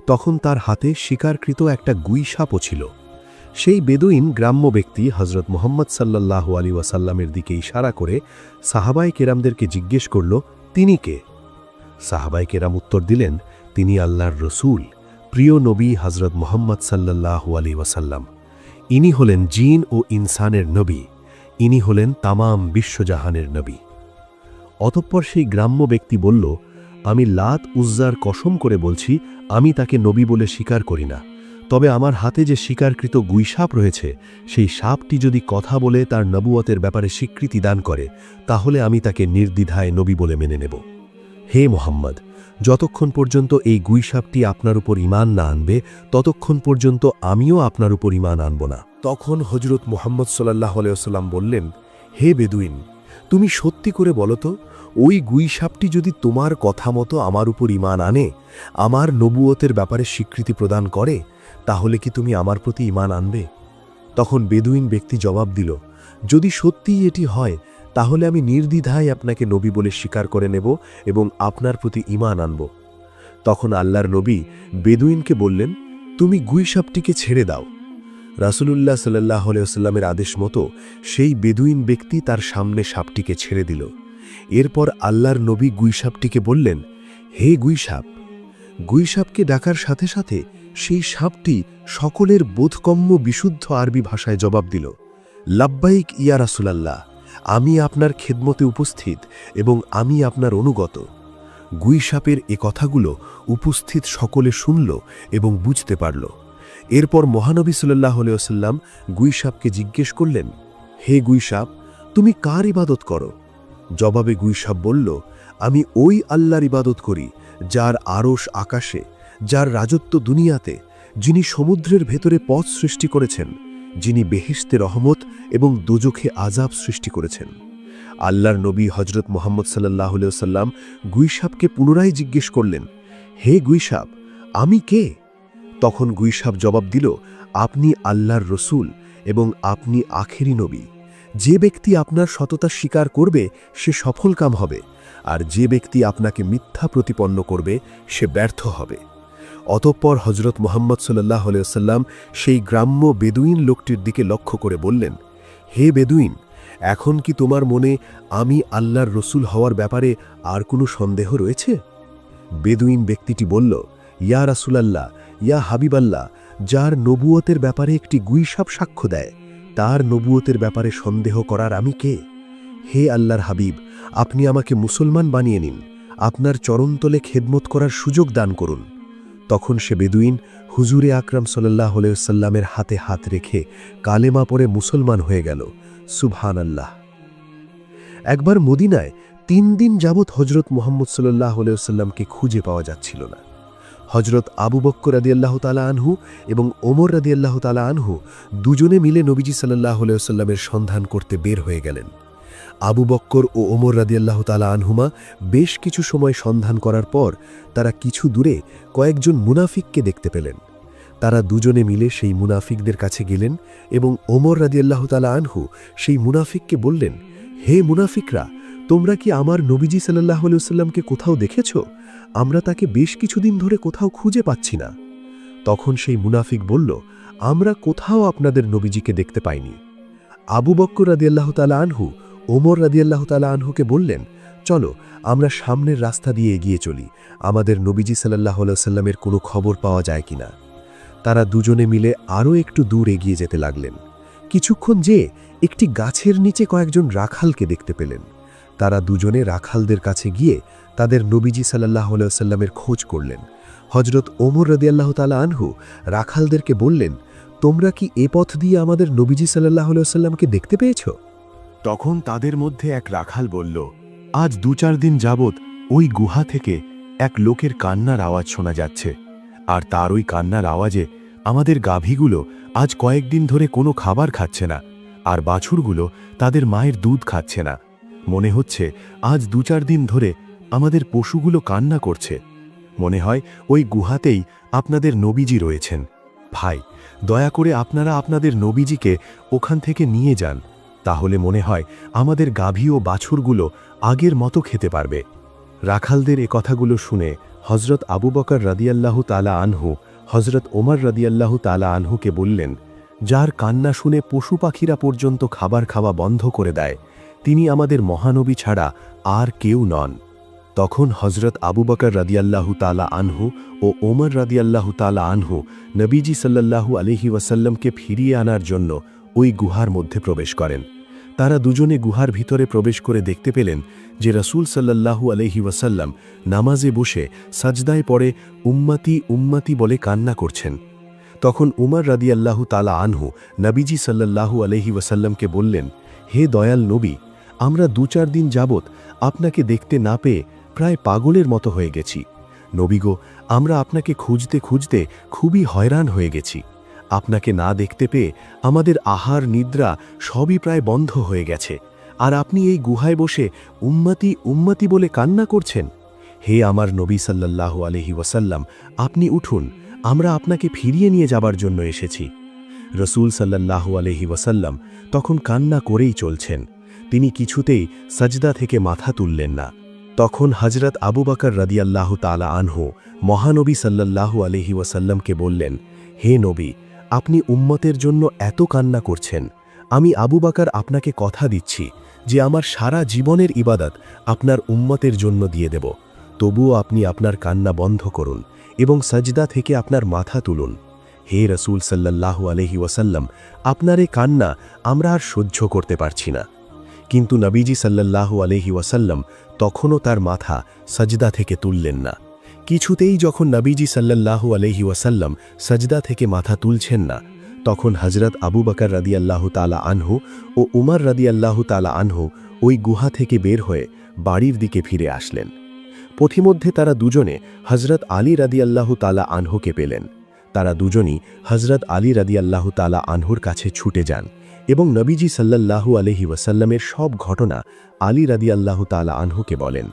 তখন তার হাতে শিকারকৃত একটা গুই সাপও ছিল। সেই বেদুইন গ্রাম্য ব্যক্তি হযরত মুহাম্মদ সাল্লাল্লাহু আলাইহি ওয়াসাল্লামের দিকে ইশারা করে সাহাবায়ে কেরামদেরকে জিজ্ঞেস করল, তিনি কে? সাহাবায়ে কেরাম উত্তর দিলেন, তিনি আল্লাহর রসূল, প্রিয় নবী হযরত মুহাম্মদ সাল্লাল্লাহু আলাইহি ওয়াসাল্লাম। ইনি হলেন জিন ও ইনসানের নবী, ইনি হলেন তামাম বিশ্বজাহানের নবী। অতঃপর সেই গ্রাম্য ব্যক্তি বলল, আমি লাত উজ্জার কসম করে বলছি, আমি তাকে নবী বলে স্বীকার করি না। তবে আমার হাতে যে শিকারকৃত গুই সাপ রয়েছে, সেই সাপটি যদি কথা বলে তার নবুয়তের ব্যাপারে স্বীকৃতি দান করে, তাহলে আমি তাকে নির্দ্বিধায় নবী বলে মেনে নেব। হে মুহাম্মদ, যতক্ষণ পর্যন্ত এই গুই সাপটি আপনার উপর ঈমান না আনবে, ততক্ষণ পর্যন্ত আমিও আপনার উপর ঈমান আনব না। তখন হযরত মুহাম্মদ সাল্লাল্লাহু আলাইহি ওয়াসাল্লাম বললেন, হে বেদুইন, তুমি সত্যি করে বলো তো, ওই গুই সাপটি যদি তোমার কথা মতো আমার উপর ঈমান আনে, আমার নবুয়তের ব্যাপারে স্বীকৃতি প্রদান করে, তাহলে কি তুমি আমার প্রতি ঈমান আনবে? তখন বেদুইন ব্যক্তি জবাব দিল, যদি সত্যিই এটি হয়, তাহলে আমি নির্দ্বিধায় আপনাকে নবী বলে স্বীকার করে নেব এবং আপনার প্রতি ঈমান আনব। তখন আল্লাহর নবী বেদুইনকে বললেন, তুমি গুই সাপটিকে ছেড়ে দাও। রাসূলুল্লাহ সাল্লাল্লাহু আলাইহি ওয়াসাল্লামের আদেশ মতো সেই বেদুইন ব্যক্তি তার সামনে সাপটিকে ছেড়ে দিল। এরপর আল্লাহর নবী গুই সাপটিকে বললেন, হে গুই সাপ। গুই সাপকে ডাকার সাথে সাথে সেই সাপটি সকলের বোধগম্য বিশুদ্ধ আরবি ভাষায় জবাব দিল, লাব্বাইক ইয়া রাসূলাল্লাহ, আমি আপনার খেদমতে উপস্থিত এবং আমি আপনার অনুগত। গুই সাপের এ কথাগুলো উপস্থিত সকলে শুনল এবং বুঝতে পারল। এরপর মহানবী সাল্লাল্লাহু আলাইহি ওয়াসাল্লাম গুই সাপকে জিজ্ঞেস করলেন, হে গুই সাপ, তুমি কার ইবাদত করো? জবাবে গুই সাপ বলল, আমি ওই আল্লাহর ইবাদত করি যার আরশ আকাশে, যার রাজত্ব দুনিয়াতে, যিনি সমুদ্রের ভেতরে পথ সৃষ্টি করেছেন, যিনি বেহেশতে রহমত এবং দোজখে আযাব সৃষ্টি করেছেন। আল্লাহর নবী হযরত মুহাম্মদ সাল্লাল্লাহু আলাইহি ওয়াসাল্লাম গুই সাপকে পুনরায় জিজ্ঞেস করলেন, হে গুই সাপ, আমি কে? তখন গুই সাপ জবাব দিল, আপনি আল্লাহর রসূল এবং আপনি আখেরি নবী। যে ব্যক্তি আপনার সততা স্বীকার করবে সে সফলকাম হবে, আর যে ব্যক্তি আপনাকে মিথ্যা প্রতিপন্ন করবে সে ব্যর্থ হবে। অতঃপর হযরত মুহাম্মদ সাল্লাল্লাহু আলাইহি ওয়াসাল্লাম সেই গ্রাম্য বেদুইন লোকটির দিকে লক্ষ্য করে বললেন, হে বেদুইন, এখন কি তোমার মনে আমি আল্লাহর রসূল হওয়ার ব্যাপারে আর কোনো সন্দেহ রয়েছে? বেদুইন ব্যক্তিটি বলল, ইয়া রাসূলাল্লাহ, ইয়া হাবিবাল্লাহ, যার নবুয়তের ব্যাপারে একটি গুই সাপ সাক্ষ্য দেয়, তার নবুয়তের ব্যাপারে সন্দেহ করার আমি কে? হে আল্লাহর হাবিব, আপনি আমাকে মুসলমান বানিয়ে নিন, আপনার চরণতলে খেদমত করার সুযোগ দান করুন। তখন সে বেদুইন হুজুরে আকরাম সাল্লাল্লাহু আলাইহি ওয়াসাল্লামের হাতে হাত রেখে কালেমা পড়ে মুসলমান হয়ে গেল। সুবহানাল্লাহ। একবার মদিনায় 3 দিন যাবৎ হজরত মুহাম্মদ সাল্লাল্লাহু আলাইহি ওয়াসাল্লামকে খুঁজে পাওয়া যাচ্ছিল না। হজরত আবু বক্কর রাদিয়াল্লাহু তাআলা আনহু এবং ওমর রাদিয়াল্লাহু তাআলা আনহু দুজনে মিলে নবীজি সাল্লাল্লাহু আলাইহি ওয়াসাল্লামের সন্ধান করতে বের হয়ে গেলেন। আবু বক্কর ও ওমর রাদিয়াল্লাহু তাআলা আনহুমা বেশ কিছু সময় সন্ধান করার পর তারা কিছু দূরে কয়েকজন মুনাফিককে দেখতে পেলেন। তারা দুজনে মিলে সেই মুনাফিকদের কাছে গেলেন এবং ওমর রাদিয়াল্লাহু তাআলা আনহু সেই মুনাফিককে বললেন, হে মুনাফিকরা, তোমরা কি আমার নবীজি সাল্লাল্লাহু আলাইহি ওয়াসাল্লামকে কোথাও দেখেছ? আমরা তাকে বেশ কিছুদিন ধরে কোথাও খুঁজে পাচ্ছি না। তখন সেই মুনাফিক বলল, আমরা কোথাও আপনাদের নবীজিকে দেখতে পাইনি। আবু বক্কর রাদিয়াল্লাহু তাআলা আনহু ওমর রাদিয়াল্লাহু তাআলা আনহুকে বললেন, চলো আমরা সামনের রাস্তা দিয়ে এগিয়ে চলি, আমাদের নবীজি সাল্লাল্লাহু আলাইহি ওয়াসাল্লামের কোনো খবর পাওয়া যায় কিনা। তারা দুজনে মিলে আরও একটু দূর এগিয়ে যেতে লাগলেন। কিছুক্ষণ যেয়ে একটি গাছের নিচে কয়েকজন রাখালকে দেখতে পেলেন। তারা দুজনে রাখালদের কাছে গিয়ে তাদের নবীজি সাল্লাল্লাহু আলাইহি ওয়াসাল্লামের খোঁজ করলেন। হজরত ওমর রাদিয়াল্লাহু তাআলা আনহু রাখালদেরকে বললেন, তোমরা কি এ পথ দিয়ে আমাদের নবীজি সাল্লাল্লাহু আলাইহি ওয়াসাল্লামকে দেখতে পেয়েছ? তখন তাদের মধ্যে এক রাখাল বলল, আজ 2-4 দিন যাবৎ ওই গুহা থেকে এক লোকের কান্নার আওয়াজ শোনা যাচ্ছে, আর তার ওই কান্নার আওয়াজে আমাদের গাভীগুলো আজ কয়েকদিন ধরে কোনো খাবার খাচ্ছে না, আর বাছুরগুলো তাদের মায়ের দুধ খাচ্ছে না। মনে হচ্ছে আজ 2-4 দিন ধরে আমাদের পশুগুলো কান্না করছে। মনে হয় ওই গুহাতেই আপনাদের নবীজি রয়েছেন। ভাই, দয়া করে আপনারা আপনাদের নবীজিকে ওখান থেকে নিয়ে যান, তাহলে মনে হয় আমাদের গাভী ও বাছুরগুলো আগের মতো খেতে পারবে। রাখালদের এ কথাগুলো শুনে হজরত আবু বকর রাদিয়াল্লাহু তাআলা আনহু হজরত ওমর রাদিয়াল্লাহু তাআলা আনহুকে বললেন, যার কান্না শুনে পশু পাখিরা পর্যন্ত খাবার খাওয়া বন্ধ করে দেয়, তিনি আমাদের মহানবী ছাড়া আর কেউ নন। তখন হজরত আবু বকর রাদিয়াল্লাহু তাআলা আনহু ও ওমর রাদিয়াল্লাহু তাআলা আনহু নবীজি সাল্লাল্লাহু আলাইহি ওয়াসাল্লামকে ফিরিয়ে আনার জন্য ওই গুহার মধ্যে প্রবেশ করেন। তারা দুজনে গুহার ভিতরে প্রবেশ করে দেখতে পেলেন যে রাসূল সাল্লাল্লাহু আলাইহি ওয়াসাল্লাম নামাজে বসে সাজদায় পড়ে উম্মতি উম্মতি বলে কান্না করছেন। তখন উমর রাদিয়াল্লাহু তাআলা আনহু নবীজি সাল্লাল্লাহু আলাইহি ওয়াসাল্লামকে বললেন, হে দয়াল নবী, আমরা 2-4 দিন যাবৎ আপনাকে দেখতে না পেয়ে প্রায় পাগলের মতো হয়ে গেছি। নবীগো, আমরা আপনাকে খুঁজতে খুঁজতে খুবই হয়রান হয়ে গেছি। আপনাকে না দেখতে পেয়ে আমাদের আহার নিদ্রা সবই প্রায় বন্ধ হয়ে গেছে, আর আপনি এই গুহায় বসে উম্মতি উম্মতি বলে কান্না করছেন। হে আমার নবী সাল্লাল্লাহু আলাইহি ওয়াসাল্লাম, আপনি উঠুন, আমরা আপনাকে ফিরিয়ে নিয়ে যাবার জন্য এসেছি। রসূল সাল্লাল্লাহু আলাইহি ওয়াসাল্লাম তখন কান্না করেই চলছেন। তিনি কিছুতেই সাজদা থেকে মাথা তুললেন না। তখন হজরত আবু বকর রাদিয়াল্লাহু তাআলা আনহু মহানবী সাল্লাল্লাহু আলাইহি ওয়াসাল্লামকে বললেন, হে নবী, আপনি উম্মতের জন্য এত কান্না করছেন, আমি আবু বকর আপনাকে কথা দিচ্ছি যে আমার সারা জীবনের ইবাদত আপনার উম্মতের জন্য দিয়ে দেব। তবুও আপনি আপনার কান্না বন্ধ করুন এবং সাজদা থেকে আপনার মাথা তুলুন। হে রসূল সাল্লাল্লাহু আলাইহি ওয়াসাল্লাম, আপনার এই কান্না আমরা আর সহ্য করতে পারছি না। কিন্তু নবীজি সাল্লাল্লাহু আলাইহি ওয়াসাল্লাম তখনও তার মাথা সাজদা থেকে তুললেন না। কিছুতেই যখন নবীজি সাল্লাল্লাহু আলাইহি ওয়াসাল্লাম সাজদা থেকে মাথা তুলছেন না, তখন হজরত আবু বকর রাদিয়াল্লাহু তাআলা আনহু ও উমর রাদিয়াল্লাহু তাআলা আনহু ওই গুহা থেকে বের হয়ে বাড়ির দিকে ফিরে আসলেন। পথিমধ্যে তারা দুজনে হজরত আলী রাদিয়াল্লাহু তাআলা আনহুকে পেলেন। তারা দুজনই হজরত আলী রাদিয়াল্লাহু তাআলা আনহুর কাছে ছুটে যান এবং নবীজি সাল্লাল্লাহু আলাইহি ওয়াসাল্লামের সব ঘটনা আলী রাদিয়াল্লাহু তাআলা আনহুকে বলেন।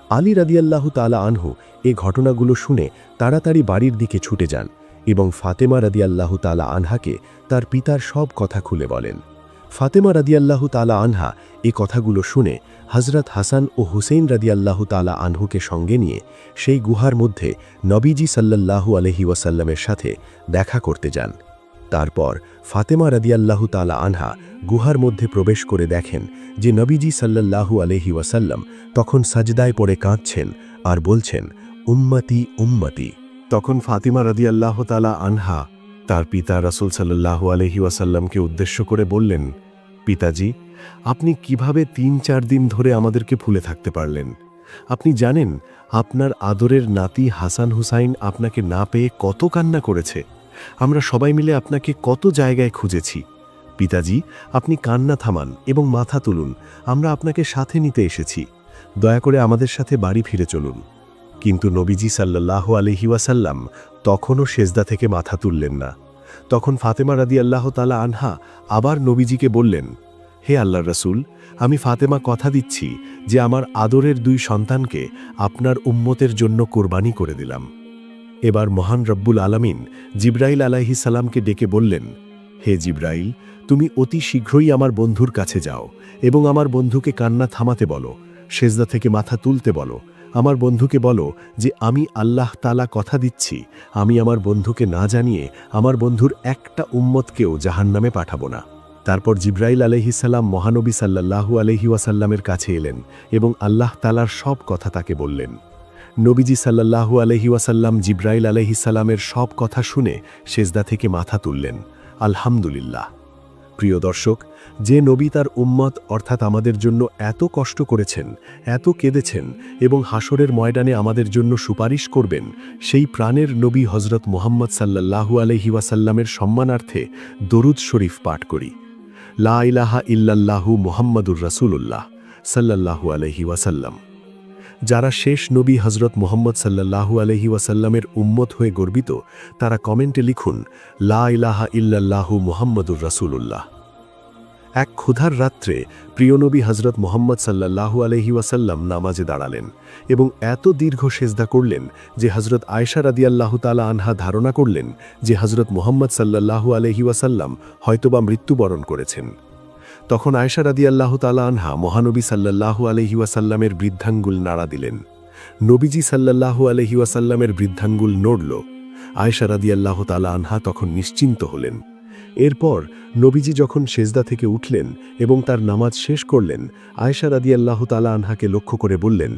আলী রাদিয়াল্লাহু তাআলা আনহু এই ঘটনাগুলো শুনে তাড়াতাড়ি বাড়ির দিকে ছুটে যান এবং ফাতেমা রাদিয়াল্লাহু তাআলা আনহাকে তার পিতার সব কথা খুলে বলেন। ফাতেমা রাদিয়াল্লাহু তাআলা আনহা এই কথাগুলো শুনে হজরত হাসান ও হুসেইন রাদিয়াল্লাহু তাআলা আনহুকে সঙ্গে নিয়ে সেই গুহার মধ্যে নবীজি সাল্লাল্লাহু আলাইহি ওয়াসাল্লামের সাথে দেখা করতে যান। তারপর ফাতেমা রাদিয়াল্লাহু তাআলা আনহা গুহার মধ্যে প্রবেশ করে দেখেন যে নবীজি সাল্লাল্লাহু আলাইহি ওয়াসাল্লাম তখন সাজদায় পড়ে কাঁদছেন আর বলছেন, উম্মতি উম্মতি। তখন ফাতিমা রাদিয়াল্লাহু তাআলা আনহা তার পিতা রাসূল সাল্লাল্লাহু আলাইহি ওয়াসাল্লামকে উদ্দেশ্য করে বললেন, পিতাজি, আপনি কিভাবে ৩-৪ দিন ধরে আমাদেরকে ভুলে থাকতে পারলেন? আপনি জানেন আপনার আদরের নাতি হাসান হুসাইন আপনাকে না পেয়ে কত কান্না করেছে। আমরা সবাই মিলে আপনাকে কত জায়গায় খুঁজেছি। পিতাজি, আপনি কান্না থামান এবং মাথা তুলুন, আমরা আপনাকে সাথে নিতে এসেছি। দয়া করে আমাদের সাথে বাড়ি ফিরে চলুন। কিন্তু নবীজি সাল্লাল্লাহু আলাইহি ওয়াসাল্লাম তখনও সেজদা থেকে মাথা তুললেন না। তখন ফাতেমা রাদিয়াল্লাহু তাআলা আনহা আবার নবীজিকে বললেন, হে আল্লাহর রাসূল, আমি ফাতেমা কথা দিচ্ছি যে আমার আদরের 2 সন্তানকে আপনার উম্মতের জন্য কোরবানি করে দিলাম। এবার মহান রব্বুল আলামিন জিবরাইল আলাইহিস সালামকে ডেকে বললেন, হে জিবরাইল, তুমি অতি শীঘ্রই আমার বন্ধুর কাছে যাও এবং আমার বন্ধুকে কান্না থামাতে বলো, সেজদা থেকে মাথা তুলতে বলো। আমার বন্ধুকে বলো যে আমি আল্লাহ তাআলা কথা দিচ্ছি, আমি আমার বন্ধুকে না জানিয়ে আমার বন্ধুর একটা উম্মতকেও জাহান্নামে পাঠাবো না। তারপর জিবরাইল আলাইহিস সালাম মহানবী সাল্লাল্লাহু আলাইহি ওয়াসাল্লামের কাছে এলেন এবং আল্লাহ তাআলার সব কথা তাকে বললেন। নবীজি সাল্লাল্লাহু আলাইহি ওয়াসাল্লাম জিবরাইল আলাইহিস সালামের সব কথা শুনে সেজদা থেকে মাথা তুললেন। আলহামদুলিল্লাহ। প্রিয় দর্শক, যে নবী তার উম্মত অর্থাৎ আমাদের জন্য এত কষ্ট করেছেন, এত কেঁদেছেন এবং হাসরের ময়দানে আমাদের জন্য সুপারিশ করবেন, সেই প্রাণের নবী হযরত মুহাম্মদ সাল্লাল্লাহু আলাইহি ওয়াসাল্লামের সম্মানার্থে দরুদ শরীফ পাঠ করি। লা ইলাহা ইল্লাল্লাহু মুহাম্মাদুর রাসূলুল্লাহ সাল্লাল্লাহু আলাইহি ওয়াসাল্লাম। যারা শেষ নবী হযরত মুহাম্মদ সাল্লাল্লাহু আলাইহি ওয়াসাল্লামের উম্মত হয়ে গর্বিত, তারা কমেন্টে লিখুন, লা ইলাহা ইল্লাল্লাহু মুহাম্মাদুর রাসূলুল্লাহ। এক ক্ষুধার রাত্রে প্রিয় নবী হযরত মুহাম্মদ সাল্লাল্লাহু আলাইহি ওয়াসাল্লাম নামাজে দাঁড়ালেন এবং এত দীর্ঘ সেজদা করলেন যে হযরত আয়েশা রাদিয়াল্লাহু তাআলা আনহা ধারণা করলেন যে হযরত মুহাম্মদ সাল্লাল্লাহু আলাইহি ওয়াসাল্লাম হয়তোবা মৃত্যুবরণ করেছেন। তখন আয়েশা রাদিয়াল্লাহু তাআলা আনহা মহানবী সাল্লাল্লাহু আলাইহি ওয়াসাল্লামের বৃদ্ধাঙ্গুল নাড়া দিলেন। নবীজি সাল্লাল্লাহু আলাইহি ওয়াসাল্লামের বৃদ্ধাঙ্গুল নড়ল। আয়েশা রাদিয়াল্লাহু তাআলা আনহা তখন নিশ্চিন্ত হলেন। এরপর নবীজি যখন সেজদা থেকে উঠলেন এবং তার নামাজ শেষ করলেন, আয়েশা রাদিয়াল্লাহু তাআলা আনহাকে লক্ষ্য করে বললেন,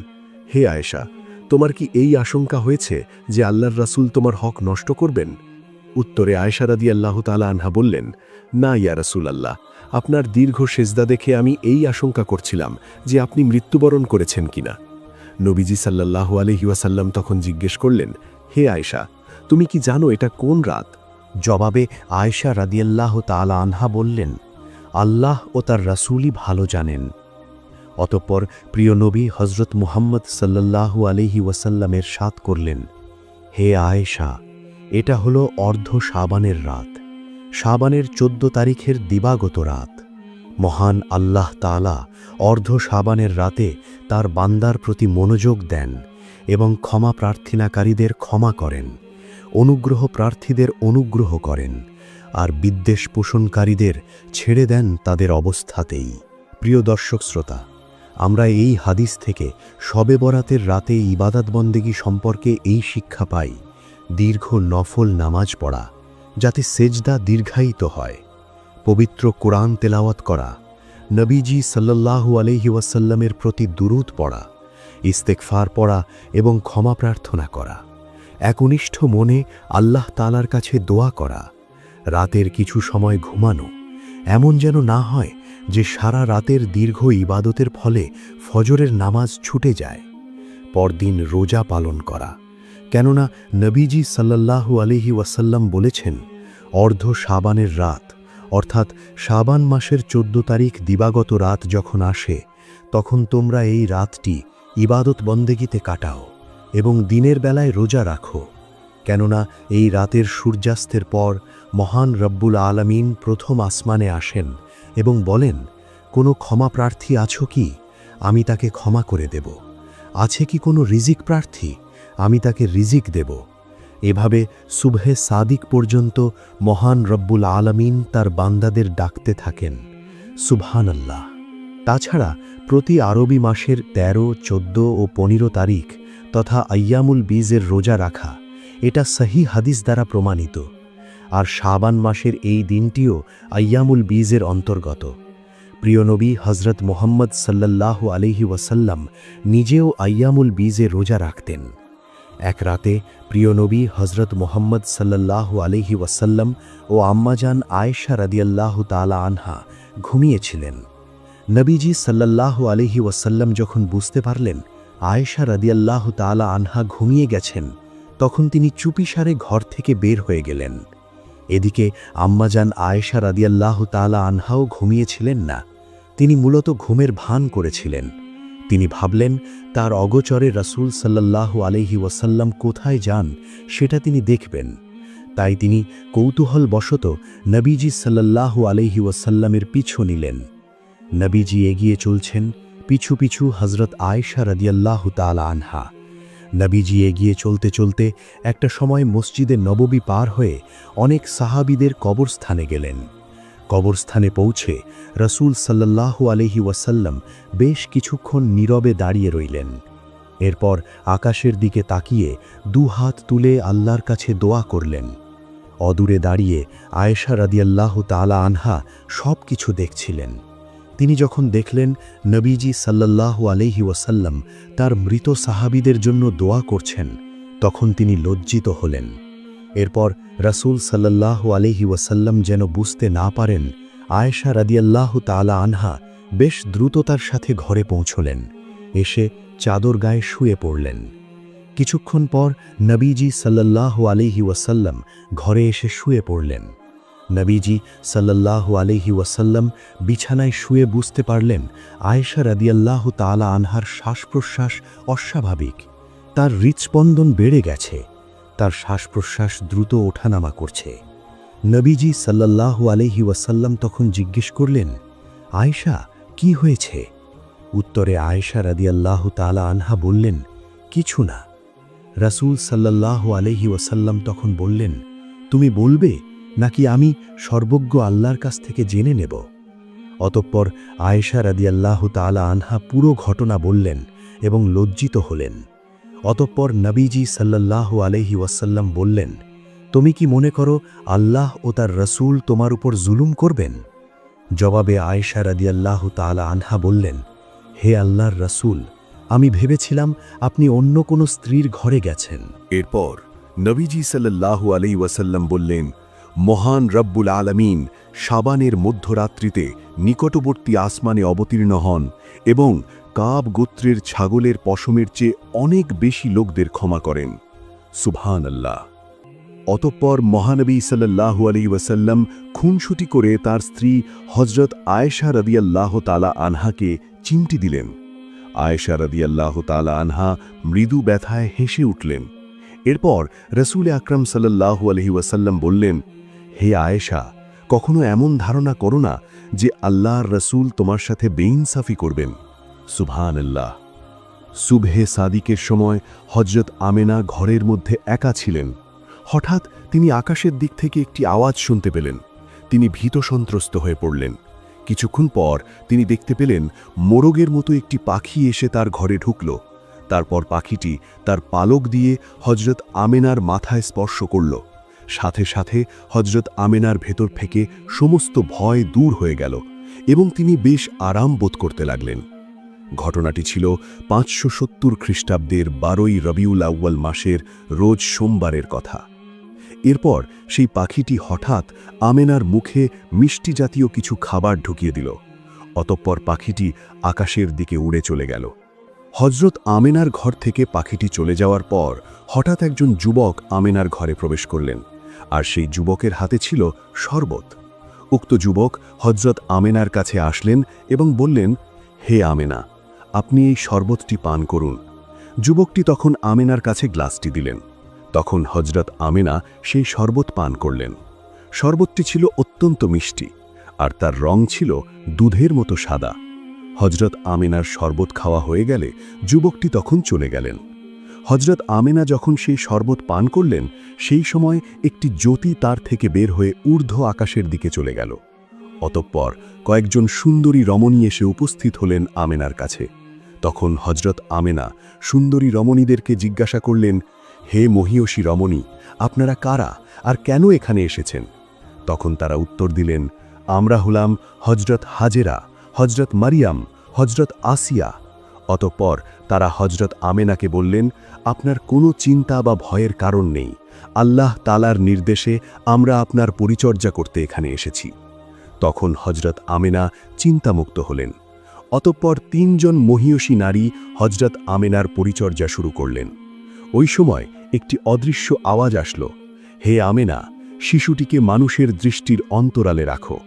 হে আয়েশা, তোমার কি এই আশঙ্কা হয়েছে যে আল্লাহর রাসূল তোমার হক নষ্ট করবেন? উত্তরে আয়েশা রাদিয়াল্লাহু তাআলা আনহা বললেন, না ইয়া রাসূলাল্লাহ, আপনার দীর্ঘ সেজদা দেখে আমি এই আশঙ্কা করছিলাম যে আপনি মৃত্যুবরণ করেছেন কিনা। নবীজি সাল্লাল্লাহু আলাইহি ওয়াসাল্লাম তখন জিজ্ঞেস করলেন, হে আয়েশা, তুমি কি জানো এটা কোন রাত? জবাবে আয়েশা রাদিয়াল্লাহু তাআলা আনহা বললেন, আল্লাহ ও তার রাসূলই ভালো জানেন। অতঃপর প্রিয় নবী হযরত মুহাম্মদ সাল্লাল্লাহু আলাইহি ওয়াসাল্লামের সাত করলেন, হে আয়েশা, এটা হলো অর্ধ শাবানের রাত, শাবানের 14 তারিখের দিবাগত রাত। মহান আল্লাহ তাআলা অর্ধ শাবানের রাতে তার বান্দার প্রতি মনোযোগ দেন এবং ক্ষমা প্রার্থনাকারীদের ক্ষমা করেন, অনুগ্রহ প্রার্থীদের অনুগ্রহ করেন, আর বিদ্বেষ পোষণকারীদের ছেড়ে দেন তাদের অবস্থাতেই। প্রিয় দর্শক শ্রোতা, আমরা এই হাদিস থেকে শবে বরাতের রাতে ইবাদত বন্দেগী সম্পর্কে এই শিক্ষা পাই, দীর্ঘ নফল নামাজ পড়া যাতে সেজদা দীর্ঘায়িত হয়, পবিত্র কোরআন তেলাওয়াত করা, নবীজি সাল্লাল্লাহু আলাইহি ওয়াসাল্লামের প্রতি দুরূদ পড়া, ইস্তেগফার পড়া এবং ক্ষমা প্রার্থনা করা, একনিষ্ঠ মনে আল্লাহ তাআলার কাছে দোয়া করা, রাতের কিছু সময় ঘুমানো, এমন যেন না হয় যে সারা রাতের দীর্ঘ ইবাদতের ফলে ফজরের নামাজ ছুটে যায়, পরদিন রোজা পালন করা। কেননা নবীজি সাল্লাল্লাহু আলাইহি ওয়াসাল্লাম বলেছেন, অর্ধ শাবানের রাত অর্থাৎ শাবান মাসের 14 তারিখ দিবাগত রাত যখন আসে, তখন তোমরা এই রাতটি ইবাদত বন্দেগীতে কাটাও এবং দিনের বেলায় রোজা রাখো। কেননা এই রাতের সূর্যাস্তের পর মহান রব্বুল আলামিন প্রথম আসমানে আসেন এবং বলেন, কোনো ক্ষমা প্রার্থী আছো কি? আমি তাকে ক্ষমা করে দেব। আছে কি কোনো রিজিক প্রার্থী? আমি তাকে রিজিক দেব। এভাবে সুবহে সাদিক পর্যন্ত মহান রব্বুল আলামিন তার বান্দাদের ডাকতে থাকেন, সুবহানাল্লাহ। তাছাড়া প্রতি আরবি মাসের 13, 14 ও 15 তারিখ তথা আইয়ামুল বীজের রোজা রাখা, এটা সহিহ হাদিস দ্বারা প্রমাণিত। আর শাবান মাসের এই দিনটিও আইয়ামুল বীজের অন্তর্গত। প্রিয় নবী হযরত মুহাম্মদ সাল্লাল্লাহু আলাইহি ওয়াসাল্লাম নিজেও আইয়ামুল বীজে রোজা রাখতেন। এক রাতে প্রিয় নবী হযরত মুহাম্মদ সাল্লাল্লাহু আলাইহি ওয়াসাল্লাম ও আম্মাজান আয়েশা রাদিয়াল্লাহু তাআলা আনহা ঘুমিয়েছিলেন। নবীজি সাল্লাল্লাহু আলাইহি ওয়াসাল্লাম যখন বুঝতে পারলেন আয়েশা রাদিয়াল্লাহু তাআলা আনহা ঘুমিয়ে গেছেন, তখন তিনি চুপিসারে ঘর থেকে বের হয়ে গেলেন। এদিকে আম্মাজান আয়েশা রাদিয়াল্লাহু তাআলা আনহাও ঘুমিয়েছিলেন না। তিনি মূলত ঘুমের ভান করেছিলেন। তিনি ভাবলেন তার অগোচরে রাসূল সাল্লাল্লাহু আলাইহি ওয়াসাল্লাম কোথায় যান সেটা তিনি দেখবেন। তাই তিনি কৌতূহলবশত নবীজি সাল্লাল্লাহু আলাইহি ওয়াসাল্লামের পিছু নিলেন। নবীজি এগিয়ে চলছেন, পিছু পিছু হযরত আয়েশা রাদিয়াল্লাহু তাআলা আনহা। নবীজি এগিয়ে চলতে চলতে একটা সময় মসজিদে নববী পার হয়ে অনেক সাহাবীদের কবরস্থানে গেলেন। কবরস্থানে পৌঁছে রাসূল সাল্লাল্লাহু আলাইহি ওয়াসাল্লাম বেশ কিছুক্ষণ নীরবে দাঁড়িয়ে রইলেন। এরপর আকাশের দিকে তাকিয়ে দুহাত তুলে আল্লাহর কাছে দোয়া করলেন। অদূরে দাঁড়িয়ে আয়েশা রাদিয়াল্লাহু তাআলা আনহা সব কিছু দেখছিলেন। তিনি যখন দেখলেন নবীজি সাল্লাল্লাহু আলাইহি ওয়াসাল্লাম তার মৃত সাহাবীদের জন্য দোয়া করছেন, তখন তিনি লজ্জিত হলেন। এরপর রাসূল সাল্লাল্লাহু আলাইহি ওয়াসাল্লাম যেন বুঝতে না পারেন, আয়েশা রাদিয়াল্লাহু তাআলা আনহা বেশ দ্রুততার সাথে ঘরে পৌঁছলেন। এসে চাদর গায়ে শুয়ে পড়লেন। কিছুক্ষণ পর নবীজি সাল্লাল্লাহু আলাইহি ওয়াসাল্লাম ঘরে এসে শুয়ে পড়লেন। নবীজি সাল্লাল্লাহু আলাইহি ওয়াসাল্লাম বিছানায় শুয়ে বুঝতে পারলেন আয়েশা রাদিয়াল্লাহু তাআলা আনহার শ্বাস-প্রশ্বাস অস্বাভাবিক। তার হৃৎস্পন্দন বেড়ে গেছে, তার শ্বাস-প্রশ্বাস দ্রুত ওঠানামা করছে। নবীজি সাল্লাল্লাহু আলাইহি ওয়াসাল্লাম তখন জিজ্ঞেস করলেন, আয়েশা, কি হয়েছে? উত্তরে আয়েশা রাদিয়াল্লাহু তাআলা আনহা বললেন, কিছু না। রাসূল সাল্লাল্লাহু আলাইহি ওয়াসাল্লাম তখন বললেন, তুমি বলবে নাকি আমি সর্বজ্ঞ আল্লাহর কাছ থেকে জেনে নেব? অতঃপর আয়েশা রাদিয়াল্লাহু তাআলা আনহা পুরো ঘটনা বললেন এবং লজ্জিত হলেন। অতঃপর নবীজি সাল্লাল্লাহু আলাইহি ওয়াসাল্লাম বললেন, তুমি কি মনে করো আল্লাহ ও তার রাসূল তোমার উপর জুলুম করবেন? জবাবে আয়েশা রাদিয়াল্লাহু তাআলা আনহা বললেন, হে আল্লাহর রাসূল, আমি ভেবেছিলাম আপনি অন্য কোনো স্ত্রীর ঘরে গেছেন। এরপর নবীজি সাল্লাল্লাহু আলাইহি ওয়াসাল্লাম বললেন, মহান রব্বুল আলামিন শাবানের মধ্যরাত্রিতে নিকটবর্তী আসমানে অবতীর্ণ হন এবং কাব গোত্রের ছাগলের পশমের চেয়ে অনেক বেশি লোকদের ক্ষমা করেন। সুবহানাল্লাহ। অতঃপর মহানবী সাল্লাল্লাহু আলাইহি ওয়াসাল্লাম খুনসুটি করে তার স্ত্রী হযরত আয়েশা রাদিয়াল্লাহু তাআলা আনহাকে চিমটি দিলেন। আয়েশা রাদিয়াল্লাহু তাআলা আনহা মৃদু ব্যথায় হেসে উঠলেন। এরপর রাসূল আকরাম সাল্লাল্লাহু আলাইহি ওয়াসাল্লাম বললেন, হে আয়েশা, কখনো এমন ধারণা করো না যে আল্লাহর রাসূল তোমার সাথে বেইনসাফি করবেন। সুবহানাল্লাহ। সুবহে সাদিকের সময় হযরত আমেনা ঘরের মধ্যে একা ছিলেন। হঠাৎ তিনি আকাশের দিক থেকে একটি আওয়াজ শুনতে পেলেন। তিনি ভীত সন্ত্রস্ত হয়ে পড়লেন। কিছুক্ষণ পর তিনি দেখতে পেলেন মোরগের মতো একটি পাখি এসে তার ঘরে ঢুকল। তারপর পাখিটি তার পালক দিয়ে হযরত আমেনার মাথায় স্পর্শ করল। সাথে সাথে হযরত আমেনার ভেতর থেকে সমস্ত ভয় দূর হয়ে গেল এবং তিনি বেশ আরাম বোধ করতে লাগলেন। ঘটনাটি ছিল 570 খ্রিস্টাব্দের 12ই রবিউল আউয়াল মাসের রোজ সোমবারের কথা। এরপর সেই পাখিটি হঠাৎ আমেনার মুখে মিষ্টি জাতীয় কিছু খাবার ঢুকিয়ে দিল। অতঃপর পাখিটি আকাশের দিকে উড়ে চলে গেল। হযরত আমেনার ঘর থেকে পাখিটি চলে যাওয়ার পর হঠাৎ একজন যুবক আমেনার ঘরে প্রবেশ করলেন, আর সেই যুবকের হাতে ছিল শরবত। উক্ত যুবক হযরত আমেনার কাছে আসলেন এবং বললেন, হে আমেনা, আপনি এই শরবতটি পান করুন। যুবকটি তখন আমেনার কাছে গ্লাসটি দিলেন। তখন হযরত আমেনা সেই শরবত পান করলেন। শরবতটি ছিল অত্যন্ত মিষ্টি, আর তার রং ছিল দুধের মতো সাদা। হযরত আমেনার শরবত খাওয়া হয়ে গেলে যুবকটি তখন চলে গেলেন। হযরত আমেনা যখন সেই শরবত পান করলেন, সেই সময় একটি জ্যোতি তার থেকে বের হয়ে ঊর্ধ্ব আকাশের দিকে চলে গেল। অতঃপর কয়েকজন সুন্দরী রমণী এসে উপস্থিত হলেন আমেনার কাছে। তখন হযরত আমেনা সুন্দরী রমণীদেরকে জিজ্ঞাসা করলেন, হে মহীয়সী রমণী, আপনারা কারা আর কেন এখানে এসেছেন? তখন তারা উত্তর দিলেন, আমরা হলাম হযরত হাজেরা, হযরত মারিয়াম, হযরত আসিয়া। অতঃপর তারা হযরত আমেনাকে বললেন, আপনার কোনো চিন্তা বা ভয়ের কারণ নেই। আল্লাহ তাআলার নির্দেশে আমরা আপনার পরিচর্যা করতে এখানে এসেছি। তখন হজরত আমেনা চিন্তামুক্ত হলেন। অতঃপর ৩ জন মহীয়সী নারী হজরত আমেনার পরিচর্যা শুরু করলেন। ওই সময় একটি অদৃশ্য আওয়াজ আসলো, হে আমেনা, শিশুটিকে মানুষের দৃষ্টির অন্তরালে রাখো।